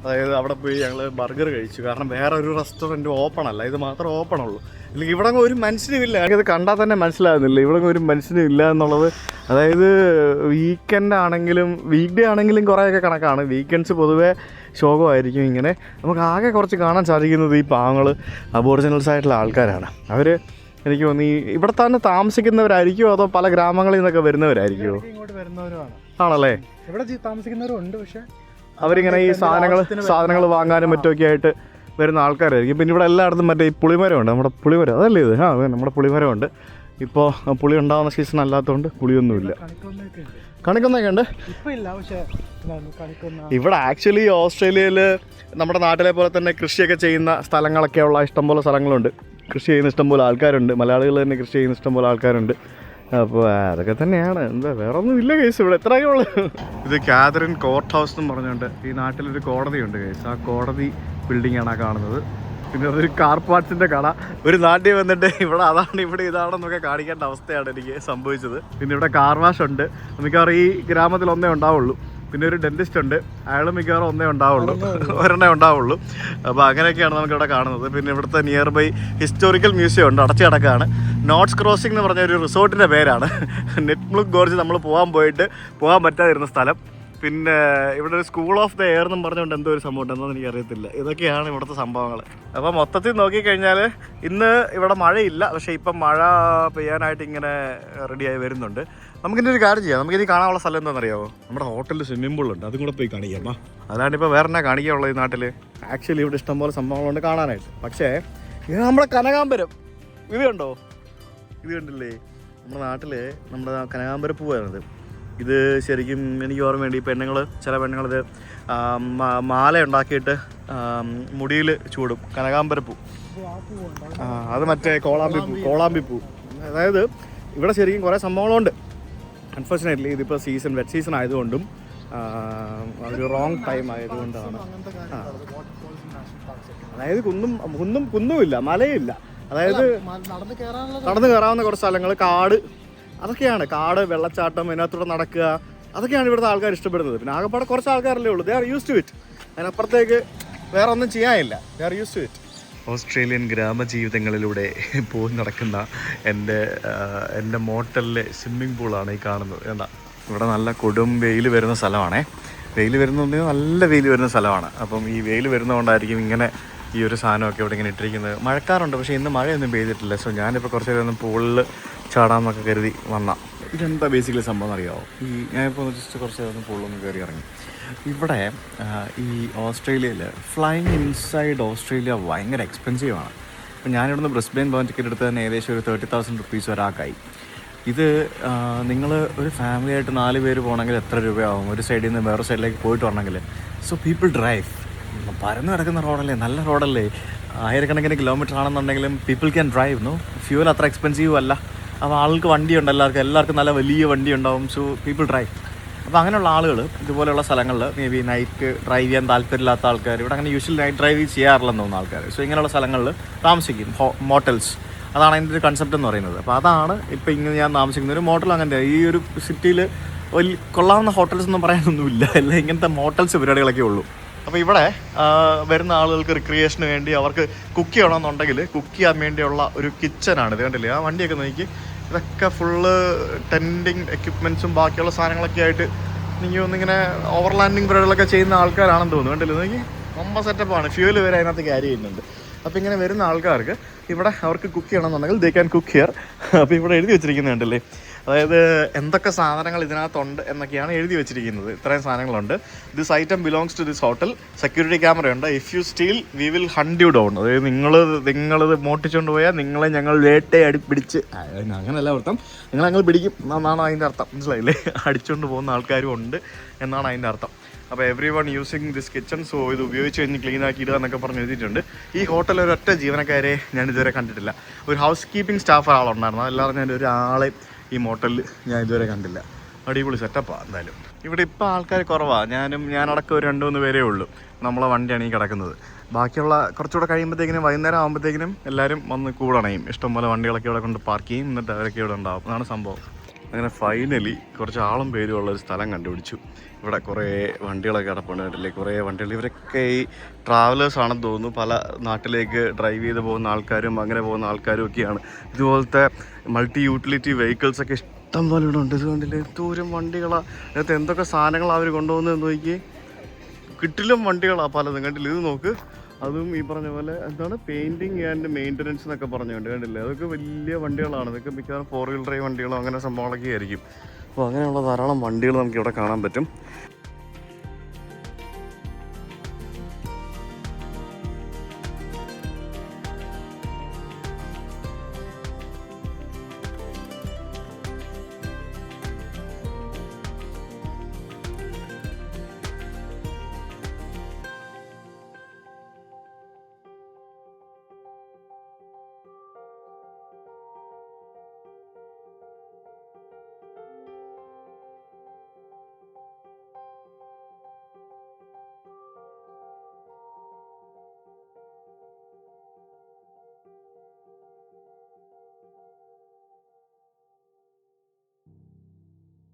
അതായത് അവിടെ പോയി ഞങ്ങൾ ബർഗർ കഴിച്ചു. കാരണം വേറെ ഒരു റെസ്റ്റോറൻറ്റ് ഓപ്പൺ അല്ല, ഇത് മാത്രമേ ഓപ്പൺ ഉള്ളൂ. അല്ലെങ്കിൽ ഇവിടെ ഒരു മനുഷ്യനും ഇല്ല. ഞങ്ങൾക്കിത് കണ്ടാൽ തന്നെ മനസ്സിലാകുന്നില്ല ഇവിടെ ഒരു മനുഷ്യനും ഇല്ല എന്നുള്ളത്. അതായത് വീക്കെൻഡ് ആണെങ്കിലും വീക്ക് ഡേ ആണെങ്കിലും കുറേയൊക്കെ കണക്കാണ്. വീക്കെൻഡ്സ് പൊതുവേ ശോകമായിരിക്കും. ഇങ്ങനെ നമുക്ക് ആകെ കുറച്ച് കാണാൻ സാധിക്കുന്നത് ഈ പാവങ്ങൾ അബോറിജിനൽസ് ആയിട്ടുള്ള ആൾക്കാരാണ്. അവർ എനിക്ക് തോന്നി ഇവിടെ തന്നെ താമസിക്കുന്നവരായിരിക്കുമോ അതോ പല ഗ്രാമങ്ങളിൽ നിന്നൊക്കെ വരുന്നവരായിരിക്കുമോ? ഇങ്ങോട്ട് വരുന്നവരുമാണ്. ആണല്ലേ? ഇവിടെ താമസിക്കുന്നവരും ഉണ്ട്. പക്ഷെ അവരിങ്ങനെ ഈ സാധനങ്ങൾ വാങ്ങാനും മറ്റൊക്കെ ആയിട്ട് വരുന്ന ആൾക്കാരായിരിക്കും. പിന്നെ ഇവിടെ എല്ലായിടത്തും മറ്റേ ഈ പുളിമരമുണ്ട്, നമ്മുടെ പുളിമരം അതല്ലേ ഇത്? നമ്മുടെ പുളിമരമുണ്ട്. ഇപ്പോൾ പുളി ഉണ്ടാകുന്ന സീസൺ അല്ലാത്തതുകൊണ്ട് പുളിയൊന്നുമില്ല. കണിക്കൊന്നൊക്കെ ഉണ്ട്. ഇവിടെ ആക്ച്വലി ഓസ്ട്രേലിയയിൽ നമ്മുടെ നാട്ടിലെ പോലെ തന്നെ കൃഷിയൊക്കെ ചെയ്യുന്ന സ്ഥലങ്ങളൊക്കെ ഉള്ള ഇഷ്ടംപോലെ സ്ഥലങ്ങളുണ്ട്. കൃഷി ചെയ്യുന്ന ഇഷ്ടംപോലെ ആൾക്കാരുണ്ട്. മലയാളികൾ തന്നെ കൃഷി ചെയ്യുന്ന ഇഷ്ടംപോലെ ആൾക്കാരുണ്ട്. അപ്പോൾ അതൊക്കെ തന്നെയാണ്. എന്താ വേറെ ഒന്നും ഇല്ല കേസ് ഇവിടെ. എത്രയൊക്കെ ഉള്ളു. ഇത് കാതറിൻ കോർട്ട് ഹൗസ് എന്ന് പറഞ്ഞുകൊണ്ട് ഈ നാട്ടിലൊരു കോടതിയുണ്ട് കേസ്. ആ കോടതി ബിൽഡിംഗാണ് ആ കാണുന്നത്. പിന്നെ അതൊരു കാർ പാർട്സിൻ്റെ കട. ഒരു നാട്ടിൽ വന്നിട്ട് ഇവിടെ അതാണ് ഇവിടെ ഇതാണെന്നൊക്കെ കാണിക്കേണ്ട അവസ്ഥയാണ് എനിക്ക് സംഭവിച്ചത്. പിന്നെ ഇവിടെ കാർ വാഷ് ഉണ്ട്. മിക്കവാറും ഈ ഗ്രാമത്തിൽ ഒന്നേ ഉണ്ടാവുള്ളൂ. പിന്നെ ഒരു ഡെന്റിസ്റ്റ് ഉണ്ട്, അയാൾ മിക്കവാറും ഒരെണ്ണേ ഉണ്ടാവുള്ളൂ. അപ്പോൾ അങ്ങനെയൊക്കെയാണ് നമുക്കിവിടെ കാണുന്നത്. പിന്നെ ഇവിടുത്തെ നിയർ ബൈ ഹിസ്റ്റോറിക്കൽ മ്യൂസിയം ഉണ്ട്, അടച്ചു കിടക്കുകയാണ്. നോട്ട്സ് ക്രോസിംഗ് എന്ന് പറഞ്ഞ ഒരു റിസോർട്ടിൻ്റെ പേരാണ്. നെറ്റ്മുക്ക് ഗോർജ് നമ്മൾ പോകാൻ പറ്റാതിരുന്ന സ്ഥലം. പിന്നെ ഇവിടെ ഒരു സ്കൂൾ ഓഫ് ദ എയർ എന്നും പറഞ്ഞുകൊണ്ട് എന്തോ ഒരു സംഭവം ഉണ്ടെന്നൊന്നും എനിക്കറിയത്തില്ല. ഇതൊക്കെയാണ് ഇവിടുത്തെ സംഭവങ്ങൾ. അപ്പോൾ മൊത്തത്തിൽ നോക്കിക്കഴിഞ്ഞാൽ ഇന്ന് ഇവിടെ മഴയില്ല, പക്ഷേ ഇപ്പം മഴ പെയ്യാനായിട്ട് ഇങ്ങനെ റെഡിയായി വരുന്നുണ്ട്. നമുക്കിൻ്റെ ഒരു കാര്യം ചെയ്യാം. നമുക്കിനി കാണാനുള്ള സ്ഥലം എന്താണെന്നറിയാമോ? നമ്മുടെ ഹോട്ടലിൽ സ്വിമ്മിംഗ് പൂളുണ്ട്, അതും കൂടെ പോയി കാണിക്കാം. അതാണ് ഇപ്പോൾ വേറെ എന്നാ കാണിക്കാനുള്ളത് ഈ നാട്ടിൽ. ആക്ച്വലി ഇവിടെ ഇഷ്ടംപോലെ സംഭവങ്ങളുണ്ട് കാണാനായിട്ട്. പക്ഷേ ഇത് നമ്മുടെ കനകാമ്പരം ഇത് കണ്ടോ? ഇത് കണ്ടില്ലേ? നമ്മുടെ നാട്ടിൽ നമ്മുടെ കനകാമ്പരം പൂവായിരുന്നത്. ഇത് ശരിക്കും എനിക്ക് ഓർമ്മയുണ്ട്. ഈ ചില പെണ്ണുങ്ങളിത് മാല ഉണ്ടാക്കിയിട്ട് മുടിയിൽ ചൂടും. കനകാമ്പരപ്പൂ, അത് മറ്റേ കോളാമ്പിപ്പൂ. അതായത് ഇവിടെ ശരിക്കും കുറേ സംഭവങ്ങളുണ്ട്. അൺഫോർച്ചുനേറ്റ്ലി ഇതിപ്പോൾ വെറ്റ് സീസൺ ആയതുകൊണ്ടും ഒരു റോങ് ടൈം ആയതുകൊണ്ടാണ്. അതായത് കുന്നുമില്ല, മലയില്ല. അതായത് നടന്നു കയറാവുന്ന കുറച്ച് സ്ഥലങ്ങൾ, കാട്, അതൊക്കെയാണ്. കാട്, വെള്ളച്ചാട്ടം, അതിനകത്തൂടെ നടക്കുക, അതൊക്കെയാണ് ഇവിടുത്തെ ആൾക്കാർ ഇഷ്ടപ്പെടുന്നത്. പിന്നെ ആകെപ്പാടെ കുറച്ച് ആൾക്കാരല്ലേ ഉള്ളൂ. They are used to it. അതിനപ്പുറത്തേക്ക് വേറെ ഒന്നും ചെയ്യാനില്ല. They are used to it. Australian ഗ്രാമജീവിതങ്ങളിലൂടെ പോയി നടക്കുന്ന എൻ്റെ മോട്ടലിലെ സ്വിമ്മിംഗ് പൂളാണ് ഈ കാണുന്നത്. എന്താ ഇവിടെ നല്ല കൊടും വെയിൽ വരുന്ന സ്ഥലമാണേ. നല്ല വെയിൽ വരുന്ന സ്ഥലമാണ്. അപ്പം ഈ വെയിൽ വരുന്നതുകൊണ്ടായിരിക്കും ഇങ്ങനെ ഈ ഒരു സാധനമൊക്കെ ഇവിടെ ഇങ്ങനെ ഇട്ടിരിക്കുന്നത്. മഴക്കാറുണ്ട്, പക്ഷേ ഇന്ന് മഴയൊന്നും പെയ്തിട്ടില്ല. സോ ഞാനിപ്പോൾ കുറച്ച് നേരം പൂളിൽ ചാടാമെന്നൊക്കെ കരുതി വന്നാൽ. ഇതെന്താ ബേസിക്കലി സംഭവം എന്നറിയാമോ? ഞാനിപ്പോൾ ജസ്റ്റ് കുറച്ച് നേരം പൂളിലൊന്ന് കയറി ഇറങ്ങി. ഇവിടെ ഈ ഓസ്ട്രേലിയയിൽ ഫ്ലൈങ് ഇൻസൈഡ് ഓസ്ട്രേലിയ ഭയങ്കര എക്സ്പെൻസീവാണ്. അപ്പോൾ ഞാനിവിടുന്ന് ബ്രിസ്ബെയിൻ പോകാൻ ടിക്കറ്റ് എടുത്ത് തന്നെ ഏകദേശം ഒരു 30,000 rupees ഒരാൾക്കായി. ഇത് നിങ്ങൾ ഒരു ഫാമിലി ആയിട്ട് 4 പേര് പോകണമെങ്കിൽ എത്ര രൂപയാവും? ഒരു സൈഡിൽ നിന്ന് വേറെ സൈഡിലേക്ക് പോയിട്ട് വരണമെങ്കിൽ. So people drive. പരന്ന് കിടക്കുന്ന റോഡല്ലേ, നല്ല റോഡല്ലേ, ആയിരക്കണക്കിന് കിലോമീറ്റർ ആണെന്നുണ്ടെങ്കിലും പീപ്പിൾ ക്യാൻ ഡ്രൈവ്. ഫ്യൂൽ അത്ര എക്സ്പെൻസീവ് അല്ല. അപ്പോൾ ആൾക്ക് വണ്ടിയുണ്ട്, എല്ലാവർക്കും നല്ല വലിയ വണ്ടി ഉണ്ടാവും. So people drive. അപ്പോൾ അങ്ങനെയുള്ള ആളുകൾ ഇതുപോലെയുള്ള സ്ഥലങ്ങളിൽ മേ ബി നൈറ്റ് ഡ്രൈവ് ചെയ്യാൻ താല്പര്യമില്ലാത്ത ആൾക്കാർ, ഇവിടെ അങ്ങനെ യൂഷ്വലി നൈറ്റ് ഡ്രൈവ് ചെയ്യാറില്ലെന്ന് തോന്നുന്ന ആൾക്കാർ, സോ ഇങ്ങനെയുള്ള സ്ഥലങ്ങളിൽ താമസിക്കും. മോട്ടൽസ്, അതാണ് അതിൻ്റെ ഒരു കൺസെപ്റ്റ് എന്ന് പറയുന്നത്. അപ്പോൾ അതാണ് ഇപ്പോൾ ഇങ്ങനെ ഞാൻ താമസിക്കുന്ന ഒരു മോട്ടൽ. അങ്ങനെ ഈ ഒരു സിറ്റിയിൽ വലിയ കൊള്ളാവുന്ന ഹോട്ടൽസ് ഒന്നും പറയാനൊന്നുമില്ല, എല്ലാം ഇങ്ങനത്തെ മോട്ടൽസ് പരിപാടികളൊക്കെ ഉള്ളൂ. അപ്പോൾ ഇവിടെ വരുന്ന ആളുകൾക്ക് റിക്രിയേഷന് വേണ്ടി അവർക്ക് കുക്ക് ചെയ്യണമെന്നുണ്ടെങ്കിൽ കുക്ക് ചെയ്യാൻ വേണ്ടിയുള്ള ഒരു കിച്ചനാണ്. ഇത് കണ്ടില്ലേ, ആ വണ്ടിയൊക്കെ നോക്കി. ഇതൊക്കെ ഫുള്ള് ടെൻറ്റിങ് എക്യുപ്മെൻറ്റ്സും ബാക്കിയുള്ള സാധനങ്ങളൊക്കെ ആയിട്ട് എനിക്ക് തോന്നിങ്ങനെ ഓവർലാൻഡിങ് പരിപാടികളൊക്കെ ചെയ്യുന്ന ആൾക്കാരാണെന്ന് തോന്നുന്നു. കണ്ടില്ലേ നോക്കി, ரொம்ப സെറ്റപ്പാണ്. ഫ്യൂല് വരെ അതിനകത്ത് ക്യാരി ചെയ്യുന്നുണ്ട്. അപ്പോൾ ഇങ്ങനെ വരുന്ന ആൾക്കാർക്ക് ഇവിടെ അവർക്ക് കുക്ക് ചെയ്യണമെന്നുണ്ടെങ്കിൽ ദേ ക്യാൻ കുക്ക് ഹിയർ. അപ്പോൾ ഇവിടെ എഴുതി വെച്ചിരിക്കുന്നുണ്ടല്ലേ, അതായത് എന്തൊക്കെ സാധനങ്ങൾ ഇതിനകത്തുണ്ട് എന്നൊക്കെയാണ് എഴുതി വെച്ചിരിക്കുന്നത്. ഇത്രയും സാധനങ്ങളുണ്ട്. This item belongs to this hotel. Security ക്യാമറയുണ്ട്. If you steal we will hunt you down. അതായത് നിങ്ങളിത് മോട്ടിച്ചുകൊണ്ട് പോയാൽ നിങ്ങളെ ഞങ്ങൾ വേട്ടയാടി പിടിച്ച്, അങ്ങനെയല്ല അർത്ഥം, ഞങ്ങൾ പിടിക്കും എന്നാണ് അതിൻ്റെ അർത്ഥം. മനസ്സിലായില്ലേ? അടിച്ചുകൊണ്ട് പോകുന്ന ആൾക്കാരും ഉണ്ട് എന്നാണ് അതിൻ്റെ അർത്ഥം. അപ്പോൾ every one using this kitchen. So ഇത് ഉപയോഗിച്ച് കഴിഞ്ഞ് ക്ലീൻ ആക്കി ഇടുക എന്നൊക്കെ പറഞ്ഞ് എഴുതിയിട്ടുണ്ട്. ഈ ഹോട്ടലിൽ ഒരൊറ്റ ജീവനക്കാരെ ഞാൻ ഇതുവരെ കണ്ടിട്ടില്ല. ഒരു ഹൗസ് കീപ്പിംഗ് സ്റ്റാഫ് ഒരാളുണ്ടായിരുന്നു. അല്ലാതെ ഞാൻ ഒരാളെ ഈ മോട്ടലിൽ ഞാൻ ഇതുവരെ കണ്ടില്ല. അടിപൊളി സെറ്റപ്പാണ് എന്തായാലും. ഇവിടെ ഇപ്പോൾ ആൾക്കാർ കുറവാണ്. ഞാനടക്കം ഒരു 2-3 പേരേ ഉള്ളൂ. നമ്മളെ വണ്ടിയാണ് ഈ കിടക്കുന്നത്. ബാക്കിയുള്ള കുറച്ചുകൂടെ കഴിയുമ്പോഴത്തേക്കിനും വൈകുന്നേരം ആകുമ്പോഴത്തേക്കിനും എല്ലാവരും വന്ന് കൂടണയും. ഇഷ്ടംപോലെ വണ്ടികളൊക്കെ ഇവിടെ കൊണ്ട് പാർക്ക് ചെയ്യും. എന്നിട്ട് അവരൊക്കെ ഇവിടെ ഉണ്ടാവും. അതാണ് സംഭവം. അങ്ങനെ ഫൈനലി കുറച്ച് ആളും പേരും ഉള്ളൊരു സ്ഥലം കണ്ടുപിടിച്ചു. ഇവിടെ കുറേ വണ്ടികളൊക്കെ കിടപ്പുണ്ട്. കണ്ടില്ലേ, കുറേ വണ്ടികൾ. ഇവരൊക്കെ ഈ ട്രാവലേഴ്സ് ആണെന്ന് തോന്നുന്നു. പല നാട്ടിലേക്ക് ഡ്രൈവ് ചെയ്ത് പോകുന്ന ആൾക്കാരും അങ്ങനെ പോകുന്ന ആൾക്കാരും ഒക്കെയാണ്. ഇതുപോലത്തെ മൾട്ടി യൂട്ടിലിറ്റി വെഹിക്കിൾസൊക്കെ ഇഷ്ടം പോലെ ഇവിടെ ഉണ്ട്. ഇത് കണ്ടില്ലേ, ദൂരം വണ്ടികളാണ്. അതിനകത്ത് എന്തൊക്കെ സാധനങ്ങളാണ് അവർ കൊണ്ടുപോകുന്നത് നോക്കി. കിട്ടിലും വണ്ടികളാണ് പലതും. കണ്ടില്ല, ഇത് നോക്ക്, അതും ഈ പറഞ്ഞ പോലെ എന്താണ് പെയിന്റിങ് ആൻഡ് മെയിൻ്റനൻസ് എന്നൊക്കെ പറഞ്ഞുകൊണ്ട് കണ്ടില്ലേ, അതൊക്കെ വലിയ വണ്ടികളാണ്. ഇതൊക്കെ മിക്കവാറും 4 വീൽ ഡ്രൈവ് വണ്ടികളോ അങ്ങനെ സംഭവങ്ങളൊക്കെ ആയിരിക്കും. അപ്പോൾ അങ്ങനെയുള്ള ധാരാളം വണ്ടികൾ നമുക്ക് ഇവിടെ കാണാൻ പറ്റും.